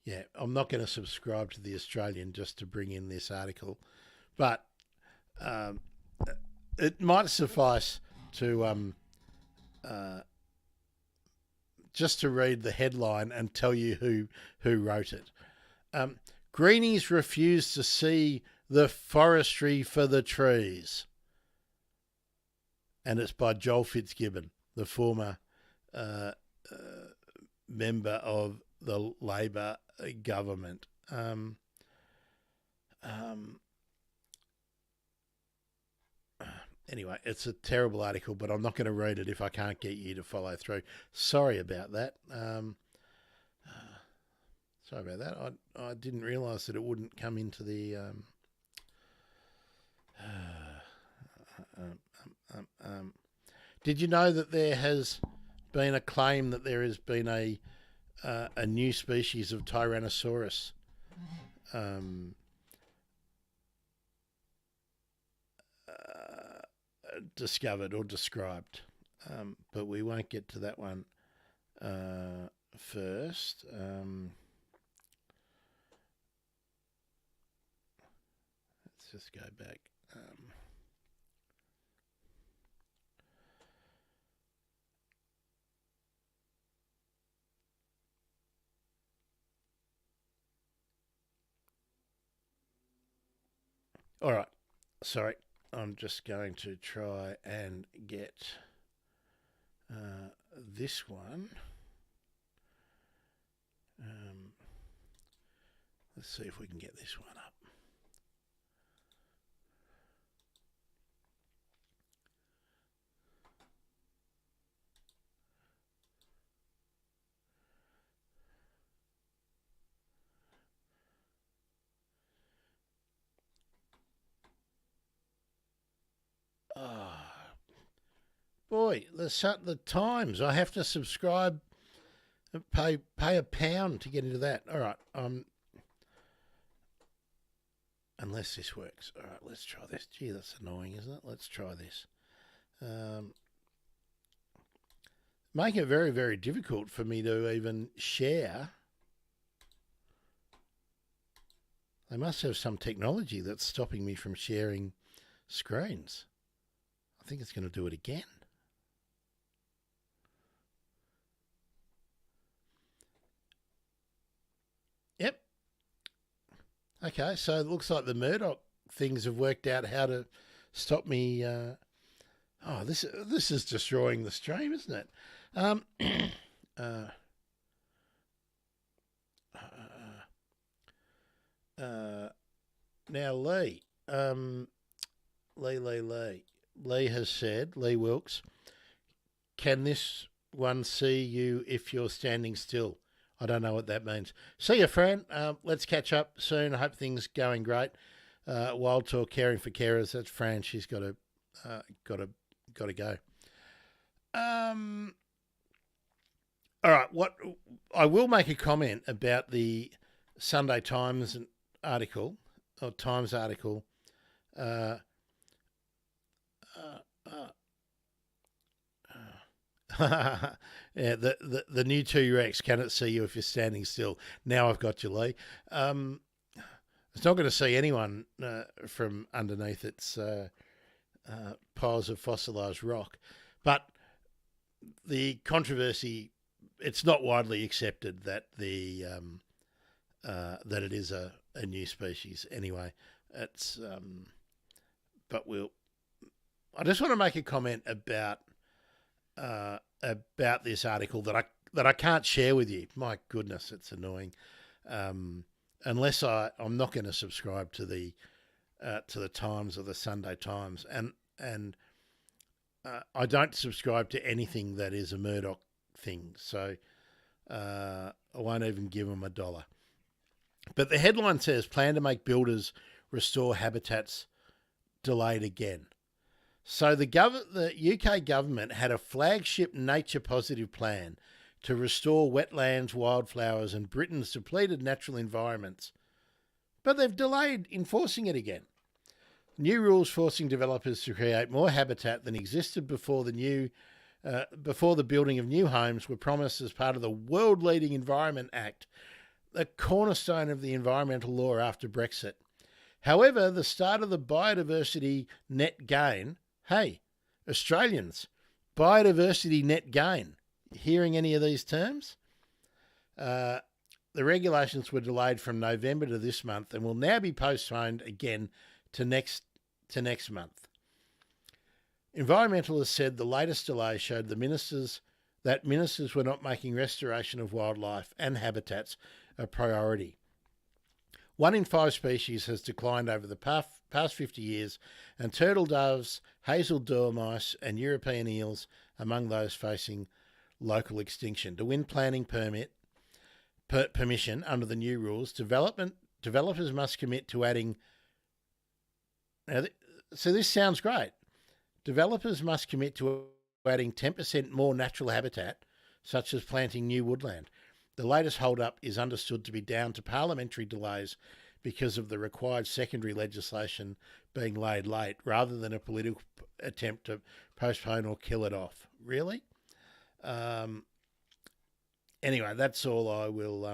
Yeah, I'm not going to subscribe to the Australian just to bring in this article, but it might suffice to just to read the headline and tell you who wrote it. Greenies refuse to see the forestry for the trees, and it's by Joel Fitzgibbon, the former member of the Labor government. Anyway, it's a terrible article, but I'm not going to read it if I can't get you to follow through. Sorry about that. Sorry about that. I didn't realise that it wouldn't come into the. Did you know that there has been a claim that there has been a new species of Tyrannosaurus discovered or described? But we won't get to that one first. Let's just go back. All right. Sorry. I'm just going to try and get this one. Let's see if we can get this one up. Oh, boy, the times. I have to subscribe, pay £1 to get into that. All right. Unless this works. All right, let's try this. Gee, that's annoying, isn't it? Let's try this. making it very, very difficult for me to even share. They must have some technology that's stopping me from sharing screens. I think it's going to do it again. Yep. Okay, so it looks like the Murdoch things have worked out how to stop me. This is destroying the stream, isn't it? Um, uh, uh, Now, Lee, Lee has said, Lee Wilkes, can this one see you if you're standing still? I don't know what that means. See you, Fran. Let's catch up soon. I hope things going great. Wild Talk, caring for carers. That's Fran. She's got to go. All right. What I will make a comment about the Sunday Times article or Times article. Uh, yeah, the new T-Rex, can it see you if you're standing still? Now I've got you, Lee. It's not going to see anyone from underneath its piles of fossilised rock. But the controversy, it's not widely accepted that that it is a new species. Anyway, it's but I just want to make a comment about this article that I can't share with you. My goodness, it's annoying. Unless I'm not going to subscribe to the Times or the Sunday Times, and I don't subscribe to anything that is a Murdoch thing. So I won't even give them $1. But the headline says, plan to make builders restore habitats delayed again. So the UK government had a flagship nature positive plan to restore wetlands, wildflowers and Britain's depleted natural environments. But they've delayed enforcing it again. New rules forcing developers to create more habitat than existed before the building of new homes were promised as part of the world-leading Environment Act, the cornerstone of the environmental law after Brexit. However, the start of the biodiversity net gain, hey, Australians, biodiversity net gain, hearing any of these terms? The regulations were delayed from November to this month and will now be postponed again to next month. Environmentalists said the latest delay showed that ministers were not making restoration of wildlife and habitats a priority. 1 in 5 species has declined over the past 50 years, and turtle doves, hazel dormice and European eels among those facing local extinction. To win planning permission under the new rules, developers must commit to adding... So this sounds great. Developers must commit to adding 10% more natural habitat, such as planting new woodland. The latest hold-up is understood to be down to parliamentary delays because of the required secondary legislation being laid late, rather than a political attempt to postpone or kill it off. Really? Anyway, that's all I will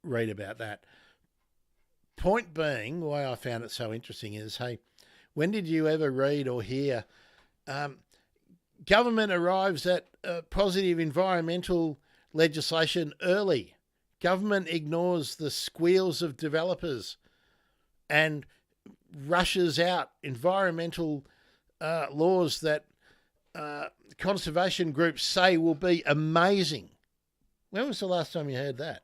read about that. Point being, why I found it so interesting is, hey, when did you ever read or hear government arrives at positive environmental legislation early? Government ignores the squeals of developers and rushes out environmental laws that conservation groups say will be amazing. When was the last time you heard that?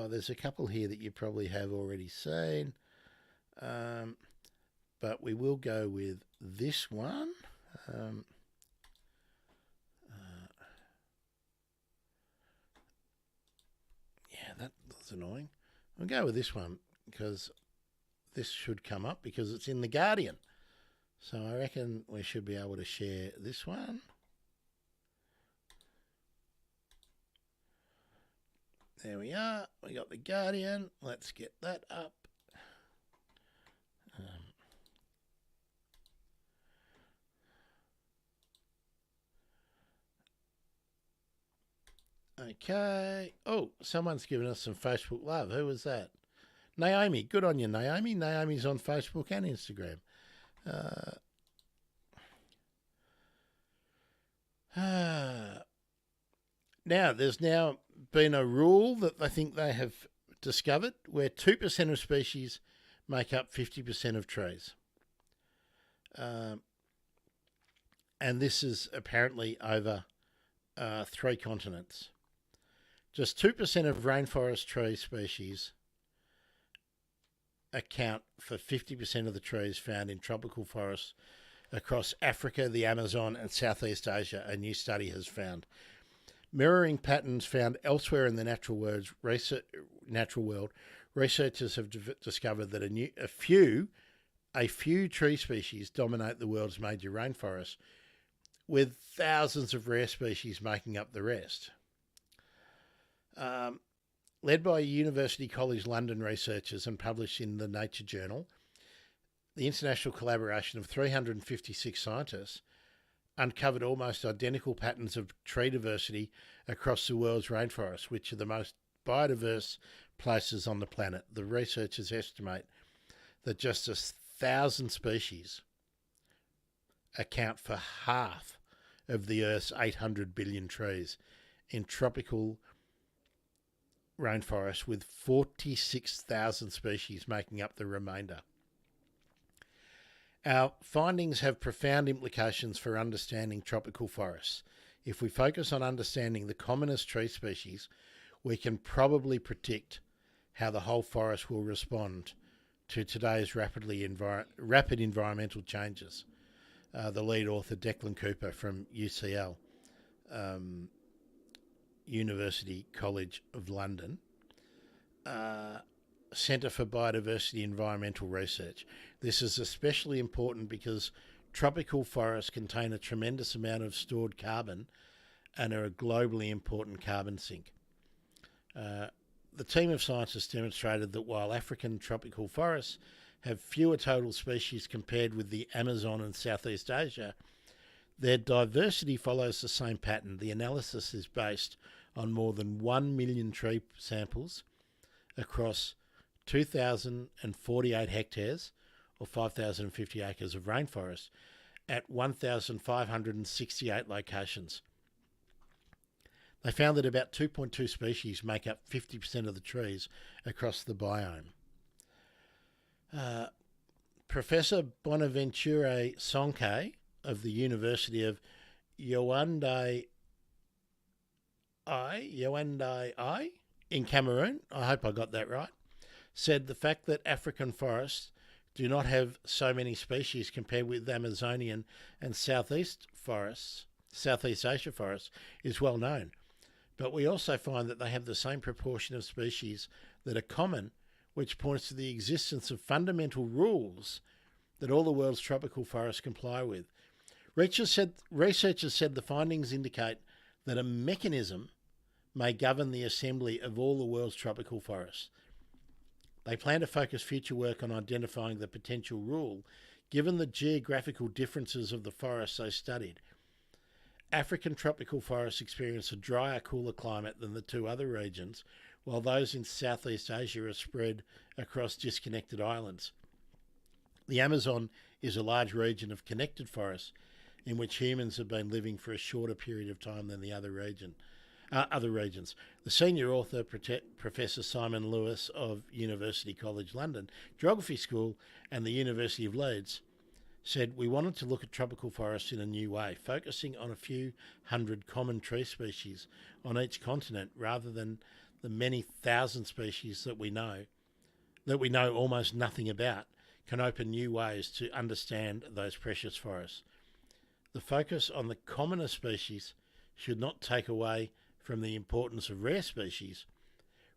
There's a couple here that you probably have already seen, but we will go with this one. That was annoying. We'll go with this one because this should come up because it's in The Guardian. So I reckon we should be able to share this one. There we are. We got the Guardian. Let's get that up. Okay. Oh, someone's given us some Facebook love. Who was that? Naomi. Good on you, Naomi. Naomi's on Facebook and Instagram. Now, there's now been a rule that I think they have discovered where 2% of species make up 50% of trees. And this is apparently over 3 continents. Just 2% of rainforest tree species account for 50% of the trees found in tropical forests across Africa, the Amazon, and Southeast Asia, a new study has found. Mirroring patterns found elsewhere in the natural world, researchers have discovered that a few tree species dominate the world's major rainforests, with thousands of rare species making up the rest. Led by University College London researchers and published in the Nature Journal, the international collaboration of 356 scientists uncovered almost identical patterns of tree diversity across the world's rainforests, which are the most biodiverse places on the planet. The researchers estimate that just 1,000 species account for half of the Earth's 800 billion trees in tropical rainforests, with 46,000 species making up the remainder. Our findings have profound implications for understanding tropical forests. If we focus on understanding the commonest tree species, we can probably predict how the whole forest will respond to today's rapid environmental changes. The lead author, Declan Cooper from UCL, University College of London, Centre for Biodiversity Environmental Research. This is especially important because tropical forests contain a tremendous amount of stored carbon and are a globally important carbon sink. The team of scientists demonstrated that while African tropical forests have fewer total species compared with the Amazon and Southeast Asia, their diversity follows the same pattern. The analysis is based on more than 1 million tree samples across 2,048 hectares, or 5,050 acres of rainforest, at 1,568 locations. They found that about 2.2 species make up 50% of the trees across the biome. Professor Bonaventure Sonke of the University of Yaoundé in Cameroon, I hope I got that right, said the fact that African forests do not have so many species compared with Amazonian and Southeast Asia forests is well known. But we also find that they have the same proportion of species that are common, which points to the existence of fundamental rules that all the world's tropical forests comply with. Researchers said the findings indicate that a mechanism may govern the assembly of all the world's tropical forests. They plan to focus future work on identifying the potential rule, given the geographical differences of the forests they studied. African tropical forests experience a drier, cooler climate than the 2 other regions, while those in Southeast Asia are spread across disconnected islands. The Amazon is a large region of connected forests in which humans have been living for a shorter period of time than the other regions. The senior author, Professor Simon Lewis of University College London Geography School and the University of Leeds, said we wanted to look at tropical forests in a new way, focusing on a few hundred common tree species on each continent rather than the many thousand species that we know almost nothing about, can open new ways to understand those precious forests. The focus on the commonest species should not take away from the importance of rare species.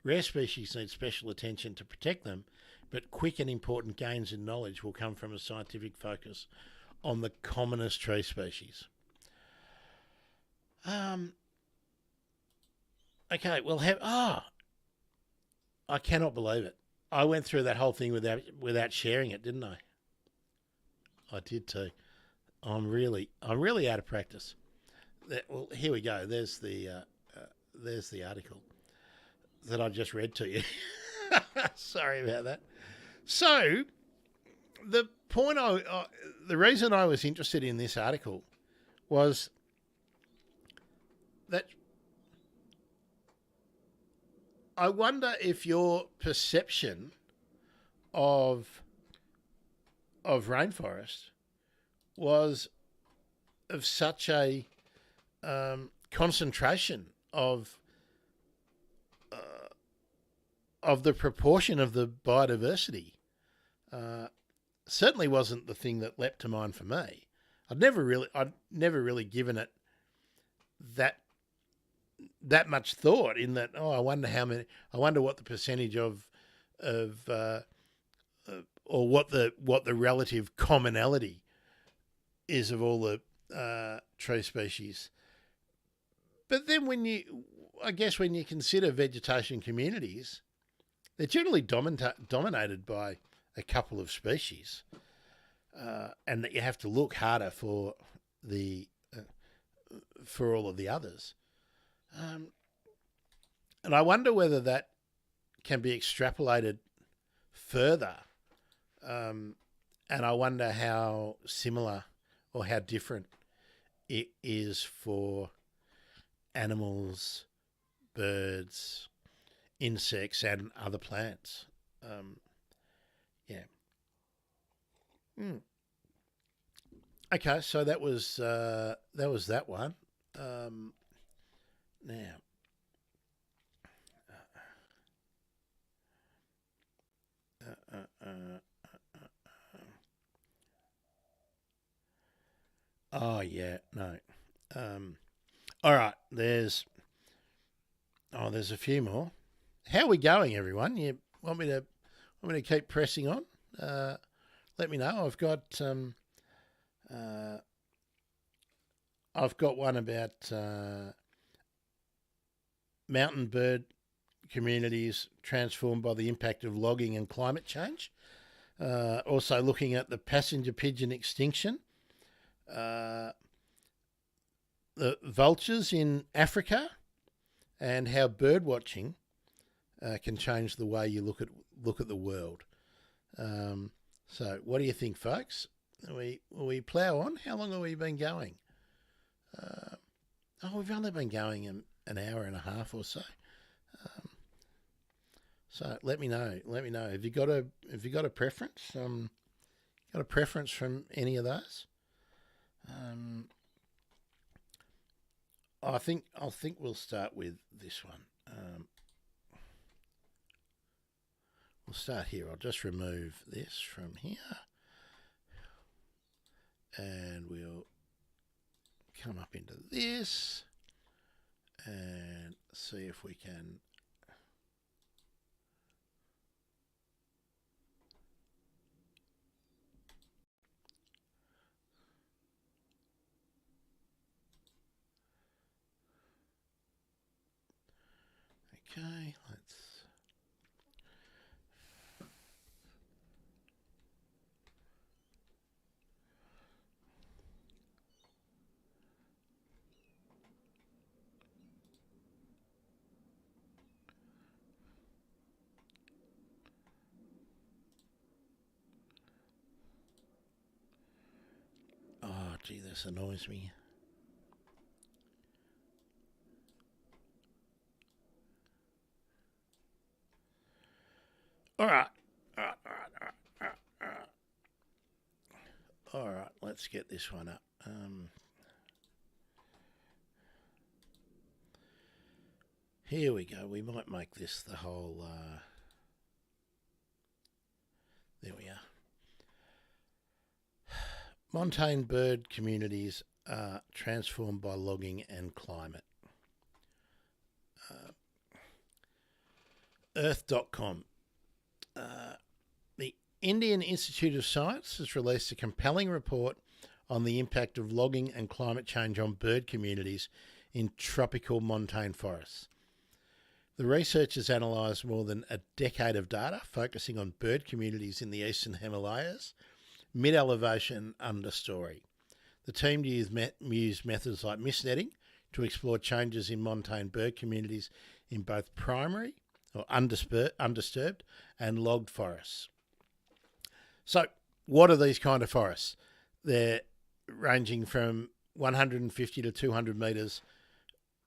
Rare species need special attention to protect them, but quick and important gains in knowledge will come from a scientific focus on the commonest tree species. Okay, we'll have... I cannot believe it. I went through that whole thing without sharing it, didn't I? I did too. I'm really out of practice. Well, here we go. There's the article that I just read to you. Sorry about that. So the the reason I was interested in this article was that I wonder if your perception of rainforest was of such a concentration of the proportion of the biodiversity. Certainly wasn't the thing that leapt to mind for me. I'd never really given it that much thought. In that, I wonder what the percentage of or what the relative commonality is of all the tree species. But then when you consider vegetation communities, they're generally dominated by a couple of species, and that you have to look harder for all of the others. And I wonder whether that can be extrapolated further, and I wonder how similar or how different it is for animals, birds, insects, and other plants. Yeah. Okay, so that was that one. Now, oh yeah, no. All right, there's a few more. How are we going, everyone? You want me to keep pressing on? Let me know. I've got one about mountain bird communities transformed by the impact of logging and climate change. Also looking at the passenger pigeon extinction, the vultures in Africa, and how bird watching can change the way you look at the world. So, what do you think, folks? Will we plough on? How long have we been going? We've only been going an hour and a half or so. So let me know. Have you got a preference? Got a preference from any of those? I think we'll start with this one. We'll start here. I'll just remove this from here, and we'll come up into this and see if we can. Okay, let's. Oh, gee, this annoys me. All right. All right, let's get this one up. Here we go. We might make this the whole. There we are. Montane bird communities are transformed by logging and climate. Earth.com. The Indian Institute of Science has released a compelling report on the impact of logging and climate change on bird communities in tropical montane forests. The researchers analysed more than a decade of data focusing on bird communities in the eastern Himalayas, mid-elevation understory. The team used methods like mist netting to explore changes in montane bird communities in both primary or undisturbed and logged forests. So, what are these kind of forests? They're ranging from 150 to 200 metres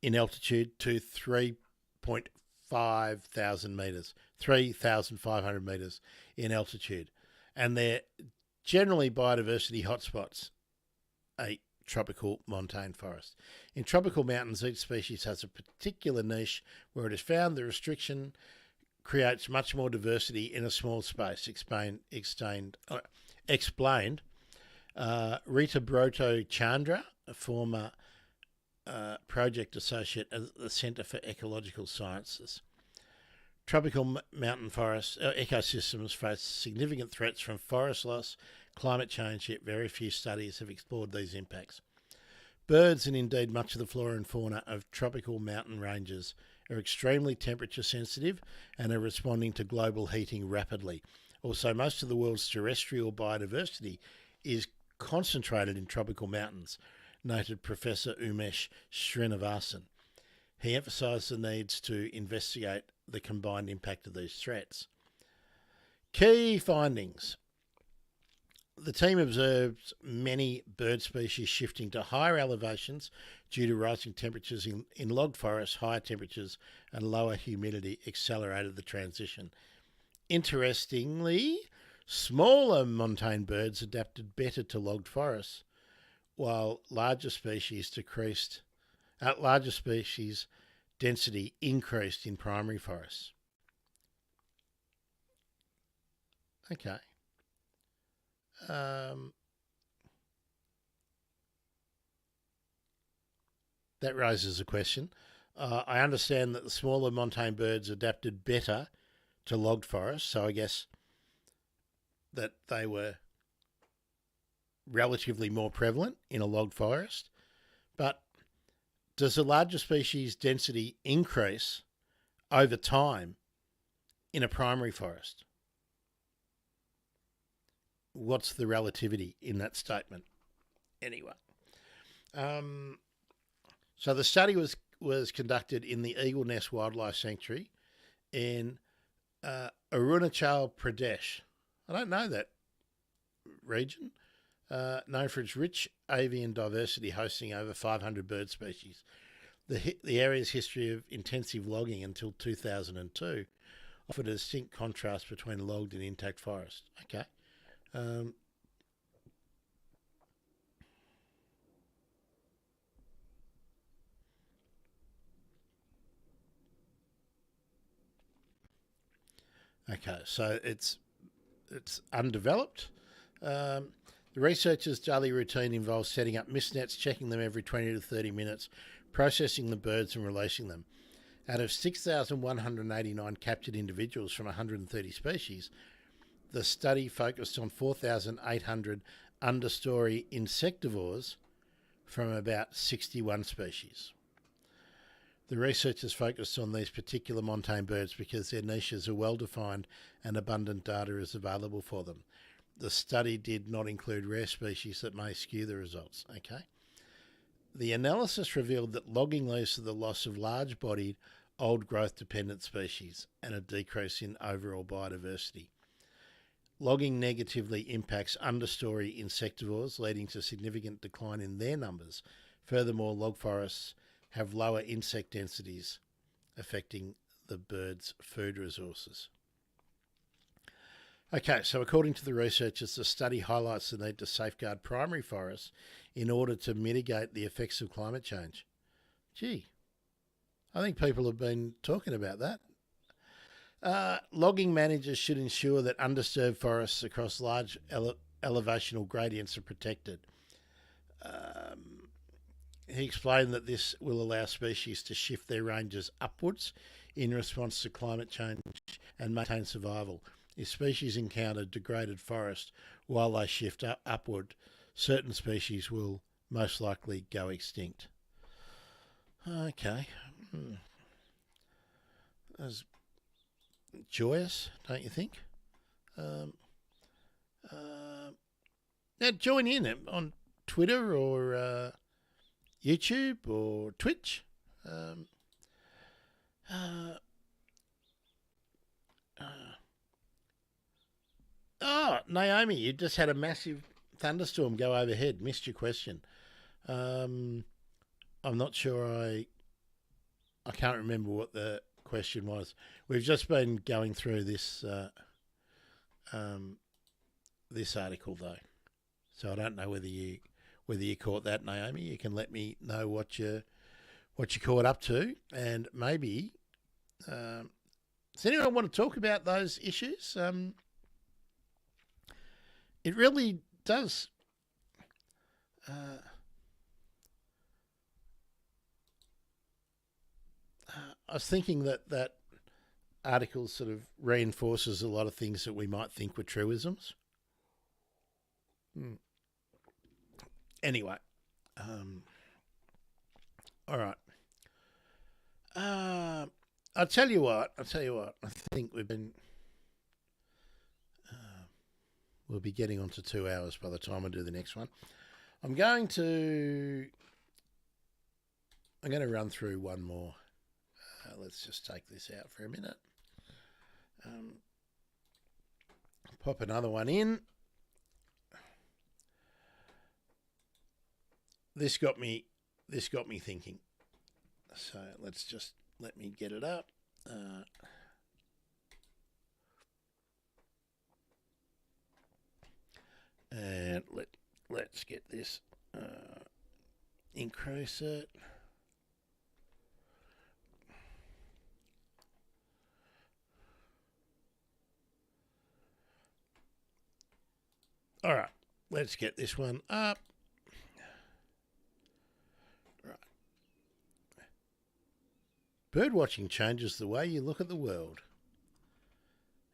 in altitude to 3.5 thousand metres, 3,500 metres in altitude. And they're generally biodiversity hotspots, a tropical montane forest. In tropical mountains, each species has a particular niche where it is found. The restriction creates much more diversity in a small space, explained Rita Broto Chandra, a former project associate at the Centre for Ecological Sciences. Tropical mountain forests ecosystems face significant threats from forest loss, climate change, yet very few studies have explored these impacts. Birds, and indeed much of the flora and fauna of tropical mountain ranges, are extremely temperature sensitive and are responding to global heating rapidly. Also, most of the world's terrestrial biodiversity is concentrated in tropical mountains, noted Professor Umesh Srinivasan. He emphasised the needs to investigate the combined impact of these threats. Key findings. The team observed many bird species shifting to higher elevations due to rising temperatures in logged forests. Higher temperatures and lower humidity accelerated the transition. Interestingly, smaller montane birds adapted better to logged forests, while larger species density increased in primary forests. Okay. That raises a question. I understand that the smaller montane birds adapted better to logged forests, so I guess that they were relatively more prevalent in a logged forest. But does the larger species density increase over time in a primary forest? What's the relativity in that statement? Anyway, so the study was conducted in the Eagle Nest Wildlife Sanctuary in Arunachal Pradesh. I don't know that region, known for its rich avian diversity, hosting over 500 bird species. The area's history of intensive logging until 2002 offered a distinct contrast between logged and intact forest. Okay. Okay, so it's undeveloped. The researchers' daily routine involves setting up mist nets, checking them every 20 to 30 minutes, processing the birds and releasing them. Out of 6,189 captured individuals from 130 species, the study focused on 4,800 understory insectivores from about 61 species. The researchers focused on these particular montane birds because their niches are well defined and abundant data is available for them. The study did not include rare species that may skew the results. Okay. The analysis revealed that logging leads to the loss of large-bodied, old growth-dependent species and a decrease in overall biodiversity. Logging negatively impacts understory insectivores, leading to significant decline in their numbers. Furthermore, log forests have lower insect densities, affecting the birds' food resources. Okay, so according to the researchers, the study highlights the need to safeguard primary forests in order to mitigate the effects of climate change. Gee, I think people have been talking about that. Logging managers should ensure that undisturbed forests across large elevational gradients are protected. He explained that this will allow species to shift their ranges upwards in response to climate change and maintain survival. If species encounter degraded forest while they shift upward, certain species will most likely go extinct. Okay. as joyous, don't you think? Now join in on Twitter or YouTube or Twitch. Oh, Naomi, you just had a massive thunderstorm go overhead. Missed your question. I'm not sure. I can't remember what the question was. We've just been going through this this article though, so I don't know whether you caught that, Naomi. You can let me know what you caught up to, and maybe does anyone want to talk about those issues? It really does. I was thinking that article sort of reinforces a lot of things that we might think were truisms. Anyway, all right. I'll tell you what. I think we'll be getting on to 2 hours by the time I do the next one. I'm going to run through one more. Let's just take this out for a minute. Pop another one in. This got me thinking. So let me get it up. And let's get this. Increase it. All right, let's get this one up. Right. Birdwatching changes the way you look at the world.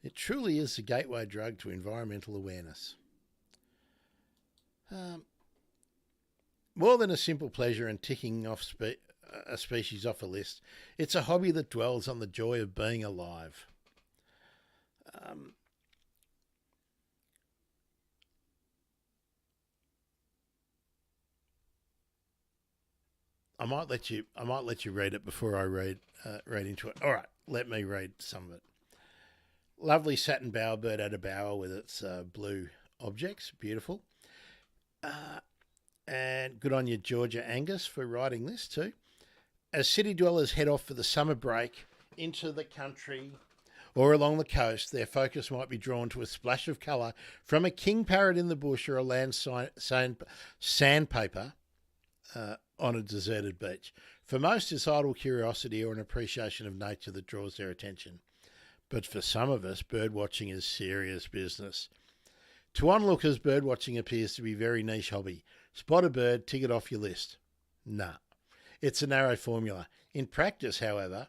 It truly is a gateway drug to environmental awareness. More than a simple pleasure and ticking off a species off a list, it's a hobby that dwells on the joy of being alive. I might let you read it before I read into it. All right, let me read some of it. Lovely satin bowerbird at a bower with its blue objects, beautiful. And good on you, Georgia Angus, for writing this too. As city dwellers head off for the summer break into the country or along the coast, their focus might be drawn to a splash of colour from a king parrot in the bush or a land sandpaper on a deserted beach. For most, it's idle curiosity or an appreciation of nature that draws their attention. But for some of us, birdwatching is serious business. To onlookers, birdwatching appears to be a very niche hobby. Spot a bird, tick it off your list. Nah, it's a narrow formula. In practice, however,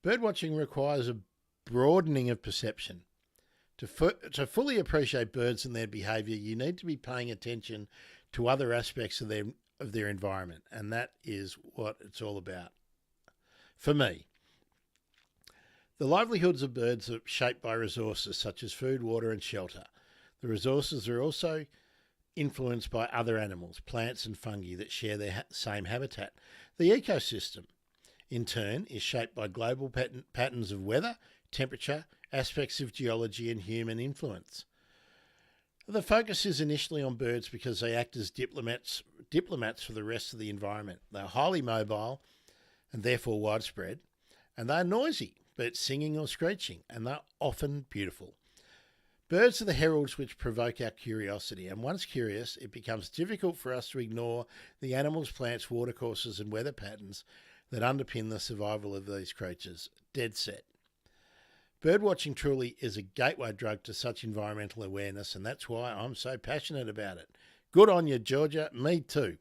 birdwatching requires a broadening of perception. To fully appreciate birds and their behaviour, you need to be paying attention to other aspects of their environment, and that is what it's all about. For me, the livelihoods of birds are shaped by resources such as food, water and shelter. The resources are also influenced by other animals, plants and fungi that share their same habitat. The ecosystem, in turn, is shaped by global patterns of weather, temperature, aspects of geology and human influence. The focus is initially on birds because they act as diplomats for the rest of the environment. They're highly mobile and therefore widespread, and they're noisy, be it singing or screeching, and they're often beautiful. Birds are the heralds which provoke our curiosity, and once curious, it becomes difficult for us to ignore the animals, plants, watercourses and weather patterns that underpin the survival of these creatures. Dead set. Birdwatching truly is a gateway drug to such environmental awareness, and that's why I'm so passionate about it. Good on you, Georgia. Me too.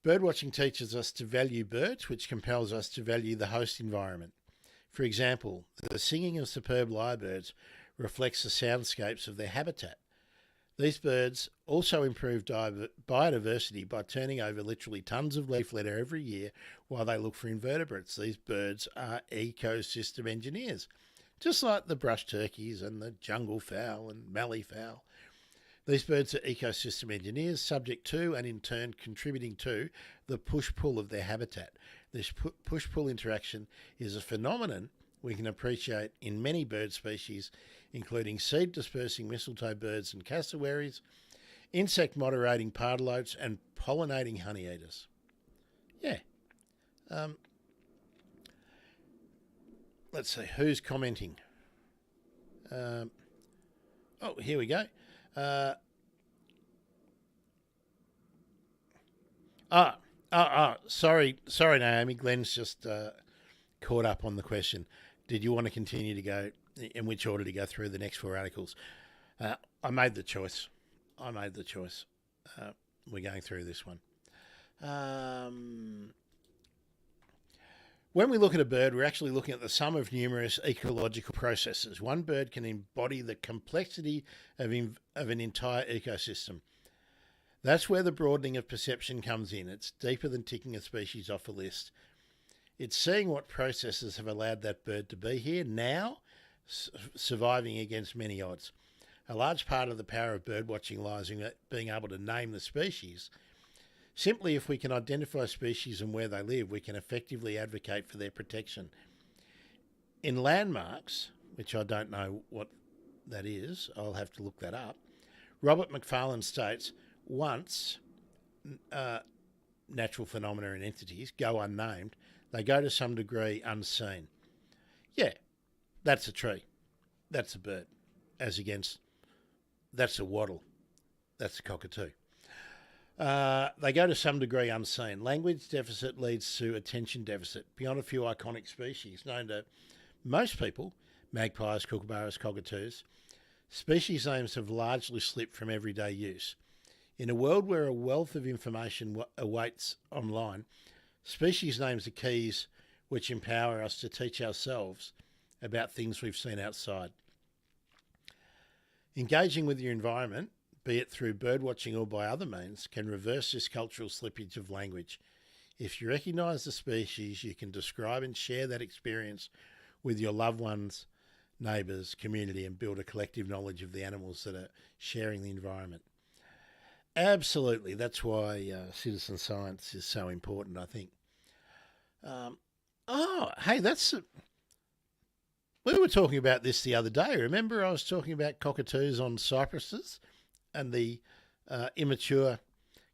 Birdwatching teaches us to value birds, which compels us to value the host environment. For example, the singing of superb lyrebirds reflects the soundscapes of their habitat. These birds also improve biodiversity by turning over literally tons of leaf litter every year while they look for invertebrates. These birds are ecosystem engineers, just like the brush turkeys and the jungle fowl and mallee fowl. These birds are ecosystem engineers, subject to and in turn contributing to the push-pull of their habitat. This push-pull interaction is a phenomenon we can appreciate in many bird species, including seed-dispersing mistletoe birds and cassowaries, insect-moderating pardalotes, and pollinating honeyeaters. Yeah. Let's see, who's commenting? Here we go. Sorry, Naomi. Glenn's just caught up on the question. Did you want to continue to go, in which order to go through the next 4 articles? I made the choice. We're going through this one. When we look at a bird, we're actually looking at the sum of numerous ecological processes. One bird can embody the complexity of an entire ecosystem. That's where the broadening of perception comes in. It's deeper than ticking a species off a list. It's seeing what processes have allowed that bird to be here now, surviving against many odds. A large part of the power of birdwatching lies in being able to name the species. Simply, if we can identify species and where they live, we can effectively advocate for their protection. In landmarks, which I don't know what that is, I'll have to look that up, Robert McFarlane states, once natural phenomena and entities go unnamed, they go to some degree unseen. Yeah, that's a tree. That's a bird. As against, that's a wattle. That's a cockatoo. They go to some degree unseen. Language deficit leads to attention deficit. Beyond a few iconic species known to most people, magpies, kookaburras, cockatoos, species names have largely slipped from everyday use. In a world where a wealth of information awaits online, species names are keys which empower us to teach ourselves about things we've seen outside. Engaging with your environment, be it through birdwatching or by other means, can reverse this cultural slippage of language. If you recognise the species, you can describe and share that experience with your loved ones, neighbours, community, and build a collective knowledge of the animals that are sharing the environment. Absolutely. That's why citizen science is so important, I think. We were talking about this the other day. Remember I was talking about cockatoos on cypresses and the immature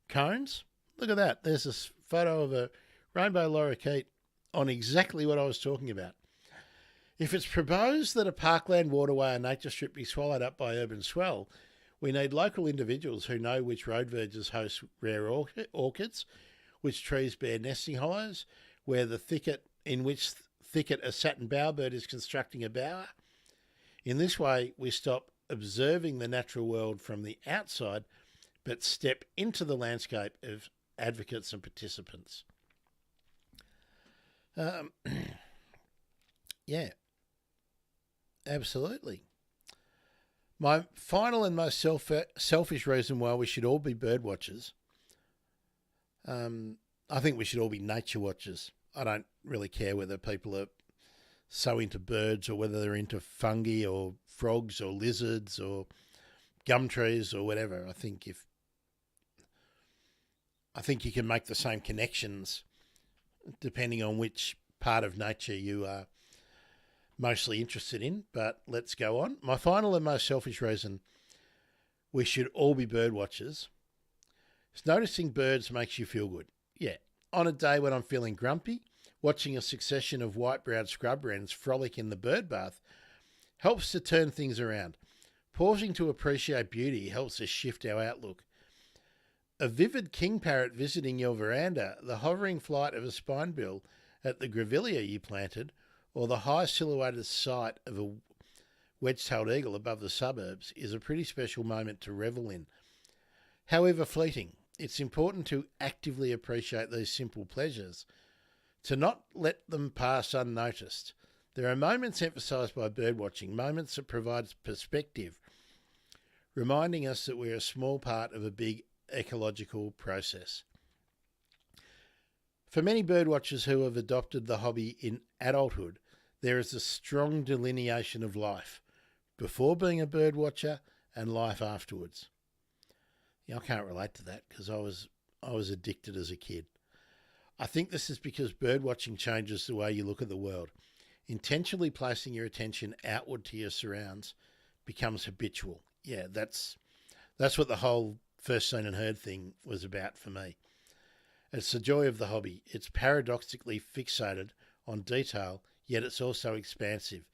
cones? Look at that. There's this photo of a rainbow lorikeet on exactly what I was talking about. If it's proposed that a parkland, waterway or nature strip be swallowed up by urban swell, we need local individuals who know which road verges host rare orchids, which trees bear nesting hollows, where in which thicket a satin bowerbird is constructing a bower. In this way, we stop observing the natural world from the outside, but step into the landscape of advocates and participants. Yeah, absolutely. My final and most selfish reason why we should all be bird watchers, I think we should all be nature watchers. I don't really care whether people are so into birds or whether they're into fungi or frogs or lizards or gum trees or whatever. I think you can make the same connections depending on which part of nature you are mostly interested in, but let's go on. My final and most selfish reason we should all be bird watchers is noticing birds makes you feel good. Yeah. On a day when I'm feeling grumpy, watching a succession of white-browed scrub wrens frolic in the bird bath helps to turn things around. Pausing to appreciate beauty helps us shift our outlook. A vivid king parrot visiting your veranda, the hovering flight of a spinebill at the grevillea you planted, or the high silhouetted sight of a wedge-tailed eagle above the suburbs is a pretty special moment to revel in. However fleeting, it's important to actively appreciate these simple pleasures, to not let them pass unnoticed. There are moments emphasised by birdwatching, moments that provide perspective, reminding us that we're a small part of a big ecological process. For many birdwatchers who have adopted the hobby in adulthood, there is a strong delineation of life before being a birdwatcher and life afterwards. Yeah, I can't relate to that because I was addicted as a kid. I think this is because birdwatching changes the way you look at the world. Intentionally placing your attention outward to your surrounds becomes habitual. Yeah, that's what the whole first seen and heard thing was about for me. It's the joy of the hobby. It's paradoxically fixated on detail, yet it's also expansive.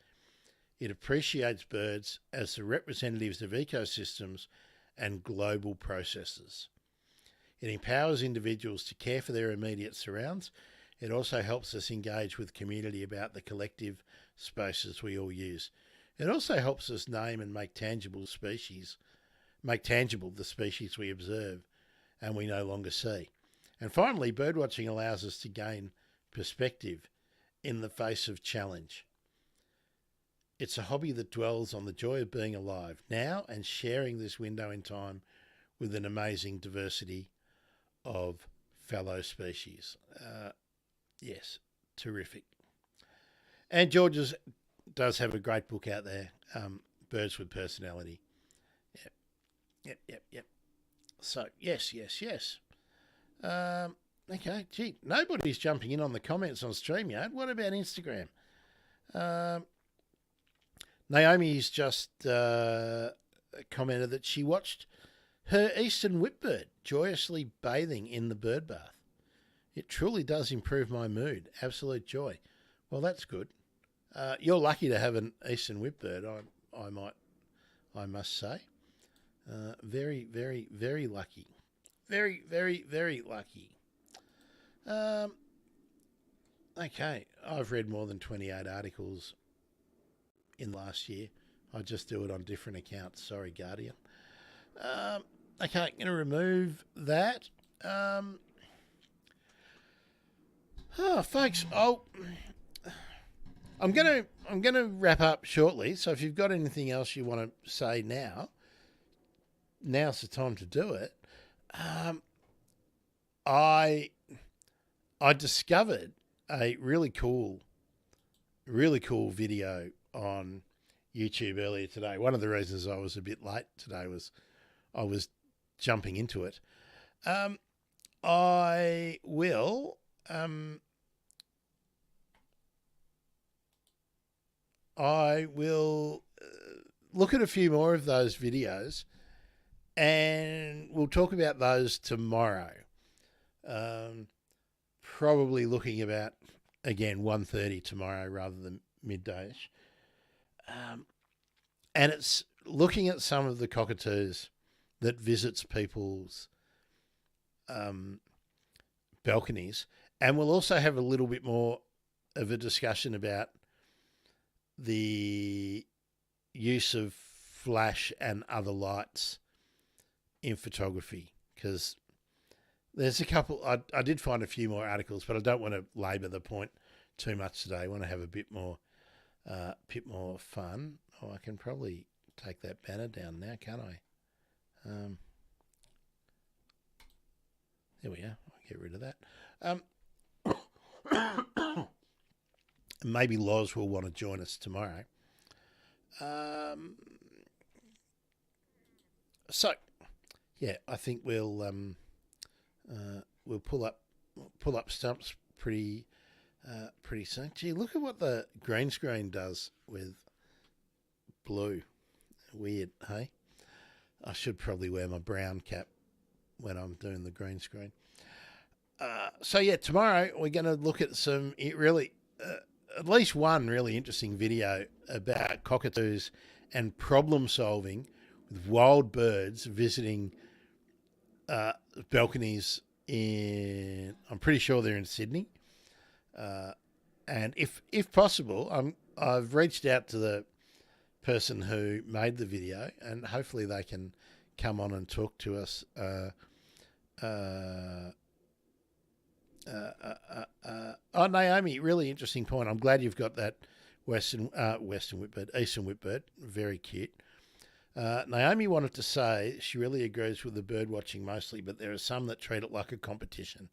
It appreciates birds as the representatives of ecosystems and global processes. It empowers individuals to care for their immediate surrounds. It also helps us engage with community about the collective spaces we all use. It also helps us name and make tangible the species we observe and we no longer see. And finally, birdwatching allows us to gain perspective in the face of challenge. It's a hobby that dwells on the joy of being alive now and sharing this window in time with an amazing diversity of fellow species. Yes, terrific. And George's does have a great book out there, Birds with Personality. Yep. So, yes. Okay, gee, nobody's jumping in on the comments on StreamYard. What about Instagram? Naomi's just commented that she watched her eastern whipbird joyously bathing in the bird bath. It truly does improve my mood. Absolute joy. Well, that's good. You're lucky to have an eastern whipbird, I must say. Very, very, very lucky. Very, very, very lucky. Okay, I've read more than 28 articles in last year. I just do it on different accounts. Sorry, Guardian. Okay, I'm going to remove that. Folks, I'm gonna wrap up shortly. So if you've got anything else you want to say now's the time to do it. I discovered a really cool video on YouTube earlier today. One of the reasons I was a bit late today was I was jumping into it. I will look at a few more of those videos and we'll talk about those tomorrow. Probably looking about, again, 1:30 tomorrow rather than midday-ish. And it's looking at some of the cockatoos that visits people's balconies. And we'll also have a little bit more of a discussion about the use of flash and other lights in photography, because there's a couple. I did find a few more articles, but I don't want to labour the point too much today. I want to have a bit more fun. Oh, I can probably take that banner down now, can't I? There we are. I'll get rid of that. Maybe Loz will want to join us tomorrow. So, yeah, I think we'll pull up stumps pretty soon. Gee, look at what the green screen does with blue. Weird, hey? I should probably wear my brown cap when I'm doing the green screen. So yeah, tomorrow we're going to look at some really, at least one really interesting video about cockatoos and problem solving with wild birds visiting balconies I'm pretty sure they're in Sydney. And if possible, I've reached out to the person who made the video, and hopefully they can come on and talk to us. Naomi, really interesting point. I'm glad you've got that Eastern Whipbird, very cute. Naomi wanted to say she really agrees with the bird watching mostly, but there are some that treat it like a competition.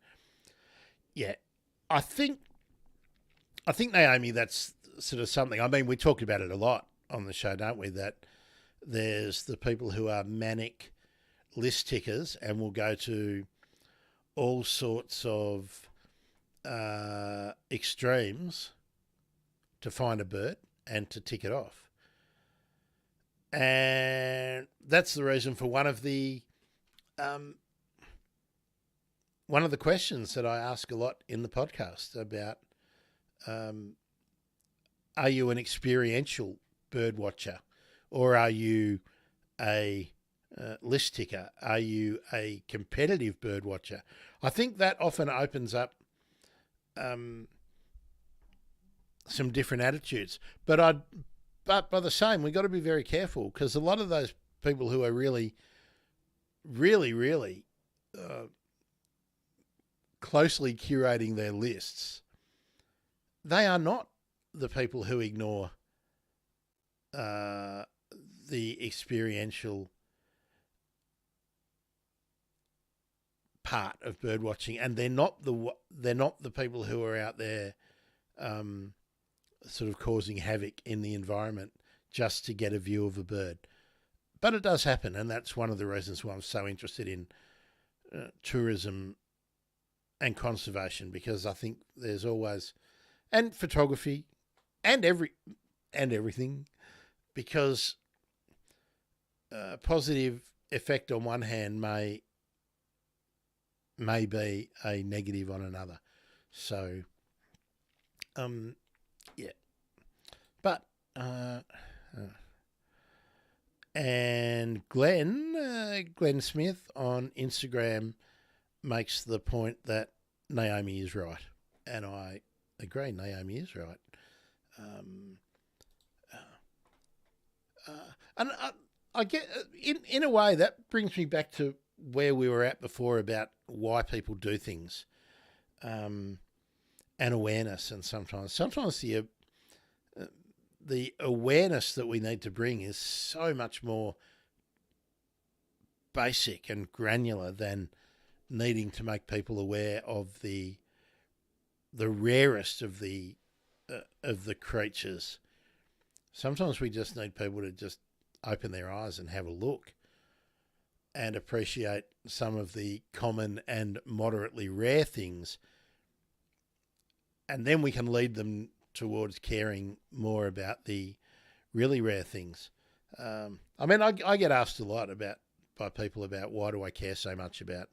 Yeah, I think Naomi, that's sort of something. I mean, we talk about it a lot on the show, don't we? That there's the people who are manic list tickers and will go to all sorts of extremes to find a bird and to tick it off. And that's the reason for one of the questions that I ask a lot in the podcast about are you an experiential bird watcher or are you a list ticker? Are you a competitive bird watcher? I think that often opens up some different attitudes. But by the same, we've got to be very careful because a lot of those people who are really, really, really closely curating their lists, they are not the people who ignore the experiential part of bird watching, and they're not the people who are out there sort of causing havoc in the environment just to get a view of a bird. But it does happen, and that's one of the reasons why I'm so interested in tourism and conservation, because I think there's always, and photography and everything, because positive effect on one hand may be a negative on another. So yeah. But and Glenn Smith on Instagram makes the point that Naomi is right, and I agree. Naomi is right. And I get in a way that brings me back to where we were at before about why people do things, and awareness. And sometimes the awareness that we need to bring is so much more basic and granular than needing to make people aware of the rarest of the creatures. Sometimes we just need people to just open their eyes and have a look and appreciate some of the common and moderately rare things, and then we can lead them towards caring more about the really rare things. I mean, I get asked a lot by people about why do I care so much about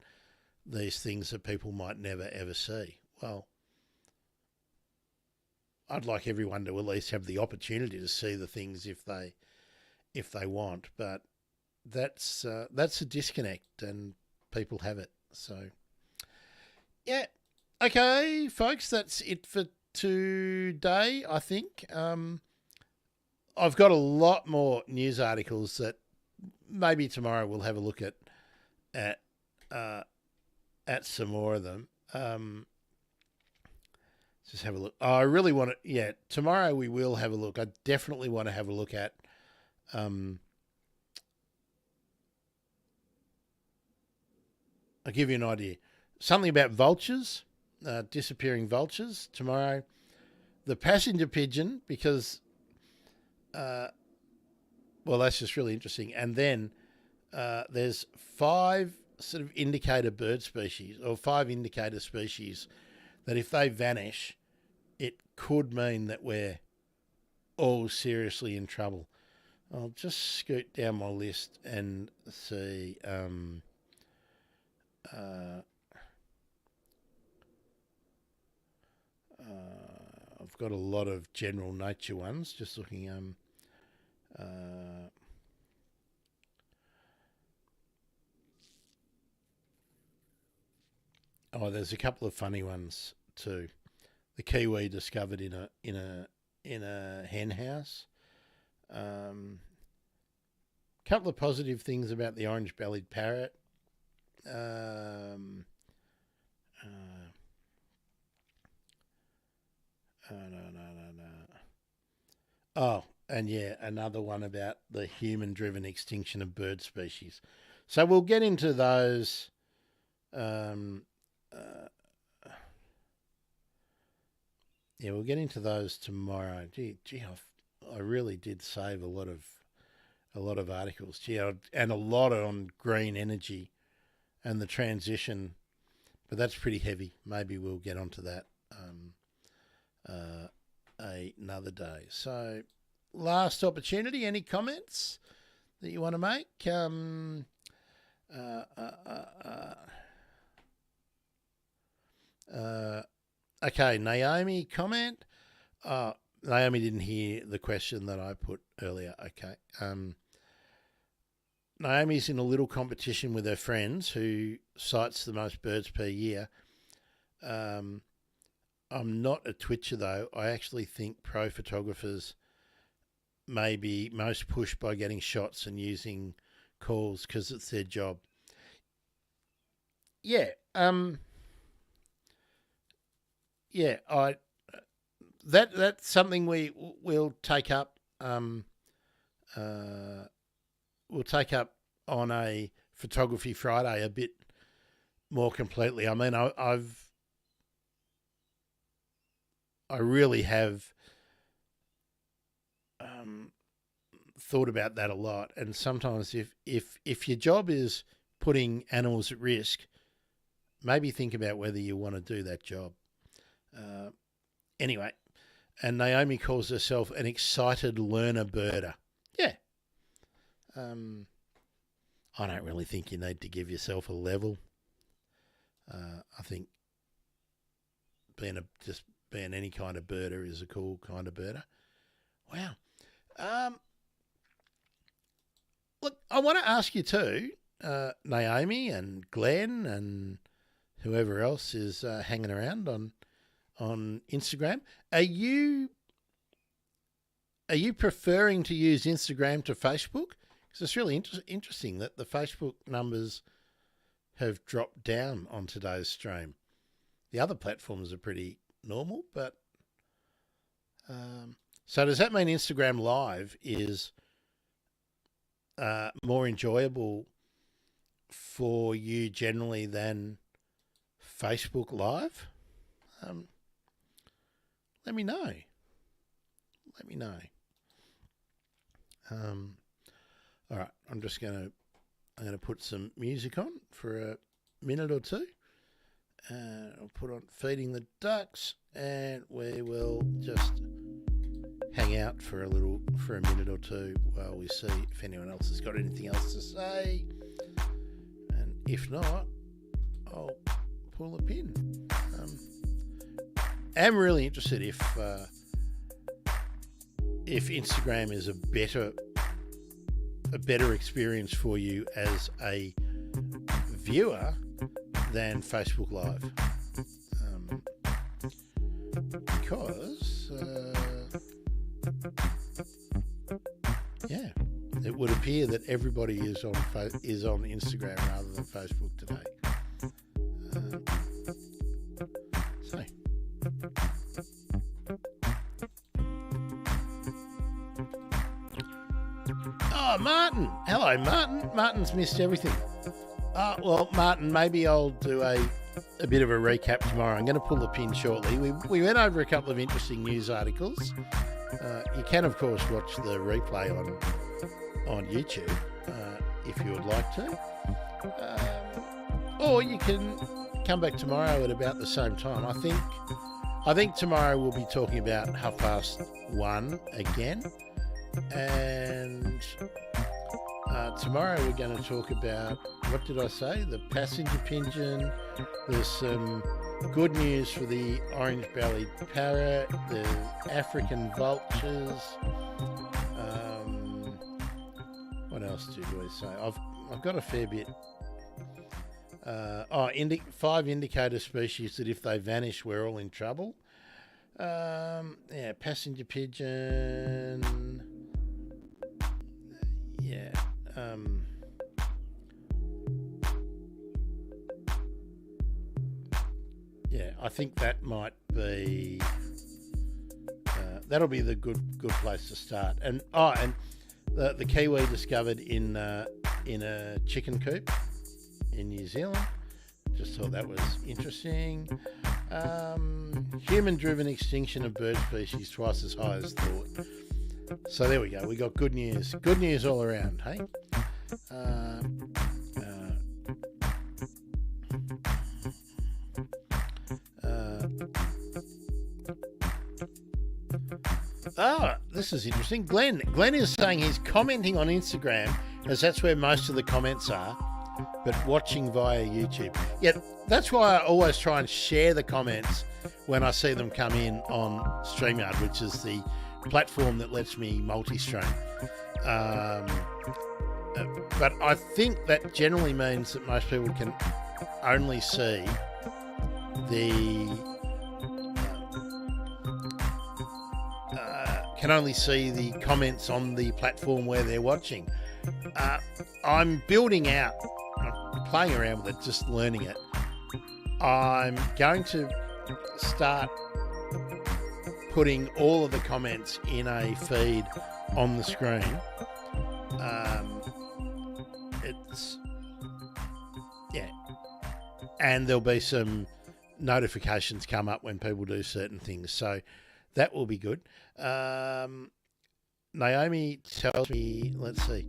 these things that people might never ever see. Well, I'd like everyone to at least have the opportunity to see the things if they want, but that's a disconnect, and people have it. So, yeah, okay, folks, that's it for today. I think I've got a lot more news articles that maybe tomorrow we'll have a look at some more of them. Just have a look. Oh, I really want to. Yeah, tomorrow we will have a look. I definitely want to have a look at. I'll give you an idea. Something about vultures, disappearing vultures tomorrow. The passenger pigeon, because, well, that's just really interesting. And then there's 5 sort of indicator bird species, or 5 indicator species, that if they vanish, it could mean that we're all seriously in trouble. I'll just scoot down my list and see. I've got a lot of general nature ones. Just looking. There's a couple of funny ones too. The kiwi discovered in a hen house. Couple of positive things about the orange-bellied parrot. No. Oh, And yeah, another one about the human-driven extinction of bird species. So we'll get into those. We'll get into those tomorrow. Gee, I really did save a lot of articles. And a lot on green energy and the transition, but that's pretty heavy. Maybe we'll get onto that another day. So, last opportunity. Any comments that you want to make? Okay, Naomi comment. Naomi didn't hear the question that I put earlier. Okay. Naomi's in a little competition with her friends who sights the most birds per year. I'm not a twitcher, though. I actually think pro photographers may be most pushed by getting shots and using calls because it's their job. Yeah. That's something we'll take up. We'll take up on a Photography Friday a bit more completely. I mean, I really have thought about that a lot. And sometimes if your job is putting animals at risk, maybe think about whether you want to do that job. Anyway, and Naomi calls herself an excited learner birder. Yeah. I don't really think you need to give yourself a level. I think being any kind of birder is a cool kind of birder. Wow. Look, I want to ask you too, Naomi and Glenn and whoever else is hanging around on Instagram. Are you preferring to use Instagram to Facebook? Because it's really interesting that the Facebook numbers have dropped down on today's stream. The other platforms are pretty normal, but so does that mean Instagram Live is more enjoyable for you generally than Facebook Live? Let me know. All right, I'm going to put some music on for a minute or two. I'll put on Feeding the Ducks, and we will just hang out for a minute or two while we see if anyone else has got anything else to say. And if not, I'll pull a pin. I'm really interested if Instagram is a better experience for you as a viewer than Facebook Live, because it would appear that everybody is on Instagram rather than Facebook today. Oh, Martin. Hello, Martin. Martin's missed everything. Well, Martin, maybe I'll do a bit of a recap tomorrow. I'm going to pull the pin shortly. We went over a couple of interesting news articles. You can, of course, watch the replay on YouTube if you would like to. Or you can come back tomorrow at about the same time. I think tomorrow we'll be talking about 1:30 again. And tomorrow we're going to talk about, what did I say? The passenger pigeon. There's some good news for the orange-bellied parrot. There's African vultures. What else did we say? I've got a fair bit. 5 indicator species that if they vanish, we're all in trouble. Passenger pigeon. I think that might be that'll be the good place to start. And the kiwi discovered in a chicken coop in New Zealand. Just thought that was interesting. Human-driven extinction of bird species twice as high as thought. So there we go. We got good news. Good news all around, hey? This is interesting. Glenn is saying he's commenting on Instagram, as that's where most of the comments are, but watching via YouTube. Yeah, that's why I always try and share the comments when I see them come in on StreamYard, which is the platform that lets me multi-stream. But I think that generally means that most people can only see the comments on the platform where they're watching. I'm building out, I'm playing around with it, just learning it. I'm going to start putting all of the comments in a feed on the screen. And there'll be some notifications come up when people do certain things. So that will be good. Naomi tells me, let's see.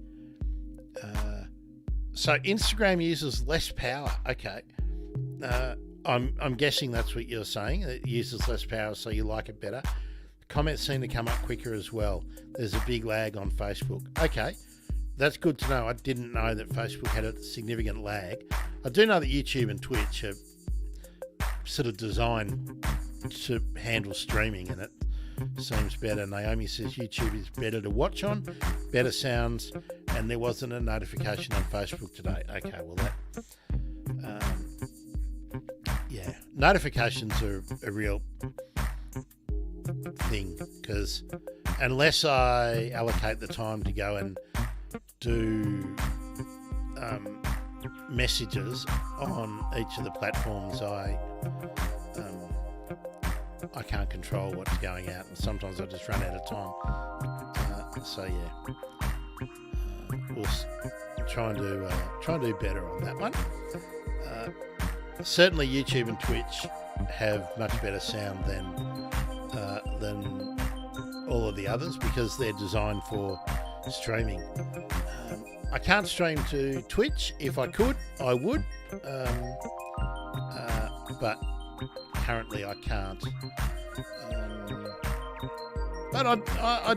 So Instagram uses less power. Okay. I'm guessing that's what you're saying. It uses less power, so you like it better. Comments seem to come up quicker as well. There's a big lag on Facebook. Okay. That's good to know. I didn't know that Facebook had a significant lag. I do know that YouTube and Twitch are sort of designed to handle streaming, and it seems better. Naomi says YouTube is better to watch on, better sounds, and there wasn't a notification on Facebook today. Okay, well that... yeah, notifications are a real thing, because unless I allocate the time to go and do messages on each of the platforms, I can't control what's going out, and sometimes I just run out of time. So yeah, we'll try and do better on that one. Certainly, YouTube and Twitch have much better sound than all of the others, because they're designed for streaming. I can't stream to Twitch. If I could, I would, but currently I can't. But I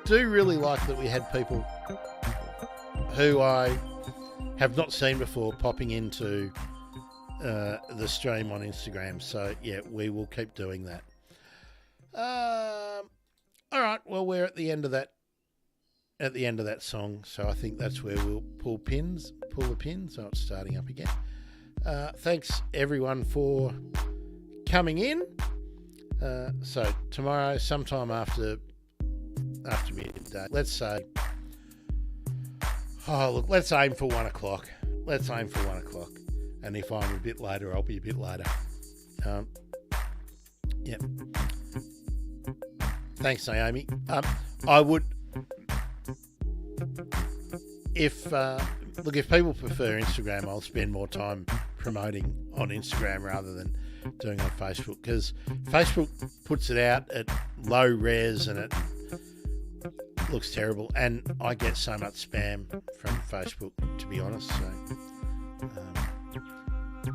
do really like that we had people who I have not seen before popping into the stream on Instagram. So yeah, we will keep doing that. All right. Well, we're at the end of that song, so I think that's where we'll pull the pins. Oh, it's starting up again. Thanks everyone for coming in. So tomorrow, sometime after midday, let's say. Oh, look, let's aim for 1 o'clock. And if I'm a bit later, I'll be a bit later. Yeah. Thanks, Naomi. I would, if people prefer Instagram, I'll spend more time promoting on Instagram rather than doing on Facebook, because Facebook puts it out at low res and it looks terrible, and I get so much spam from Facebook, to be honest. So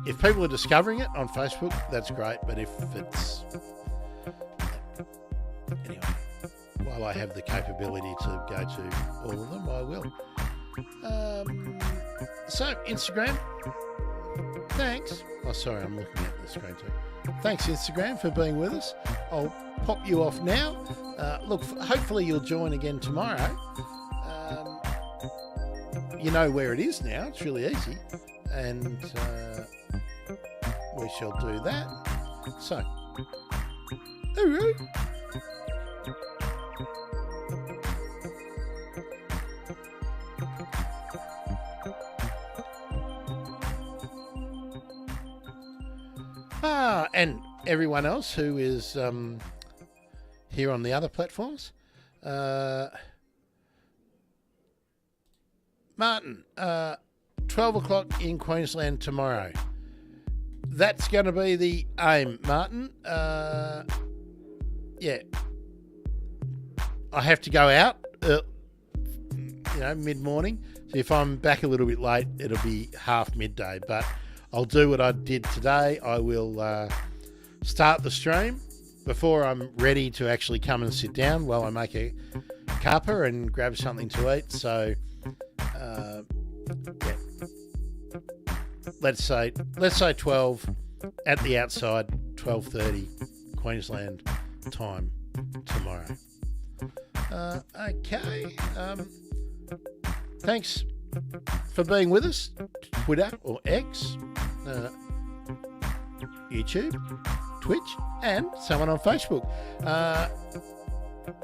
if people are discovering it on Facebook, that's great, but if it's... Anyway, while I have the capability to go to all of them, I will. So, Instagram, thanks. Oh, sorry, I'm looking at the screen too. Thanks, Instagram, for being with us. I'll pop you off now. Look, hopefully you'll join again tomorrow. You know where it is now. It's really easy. And we shall do that. So, hooroo. And everyone else who is here on the other platforms. Martin, 12 o'clock in Queensland tomorrow. That's going to be the aim, Martin. Yeah. I have to go out, mid-morning. So if I'm back a little bit late, it'll be half midday. But I'll do what I did today. I will start the stream before I'm ready to actually come and sit down while I make a cuppa and grab something to eat. So, yeah. Let's say 12 at the outside, 12:30 Queensland time tomorrow. Okay. Thanks for being with us. Twitter or X, YouTube, Twitch, and someone on Facebook.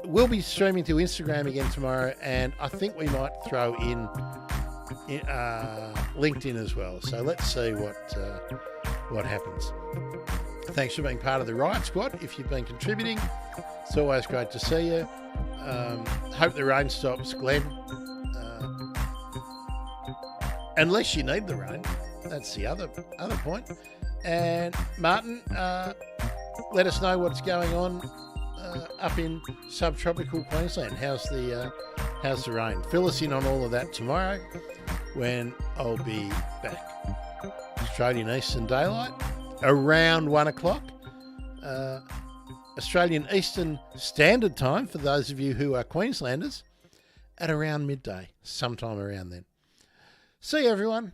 We'll be streaming to Instagram again tomorrow, and I think we might throw in LinkedIn as well. So let's see what happens. Thanks for being part of the Riot Squad. If you've been contributing, it's always great to see you. Hope the rain stops, Glenn. Unless you need the rain, that's the other point. And Martin, let us know what's going on up in subtropical Queensland. How's the rain? Fill us in on all of that tomorrow when I'll be back. Australian Eastern Daylight around 1 o'clock. Australian Eastern Standard Time for those of you who are Queenslanders at around midday, sometime around then. See you, everyone.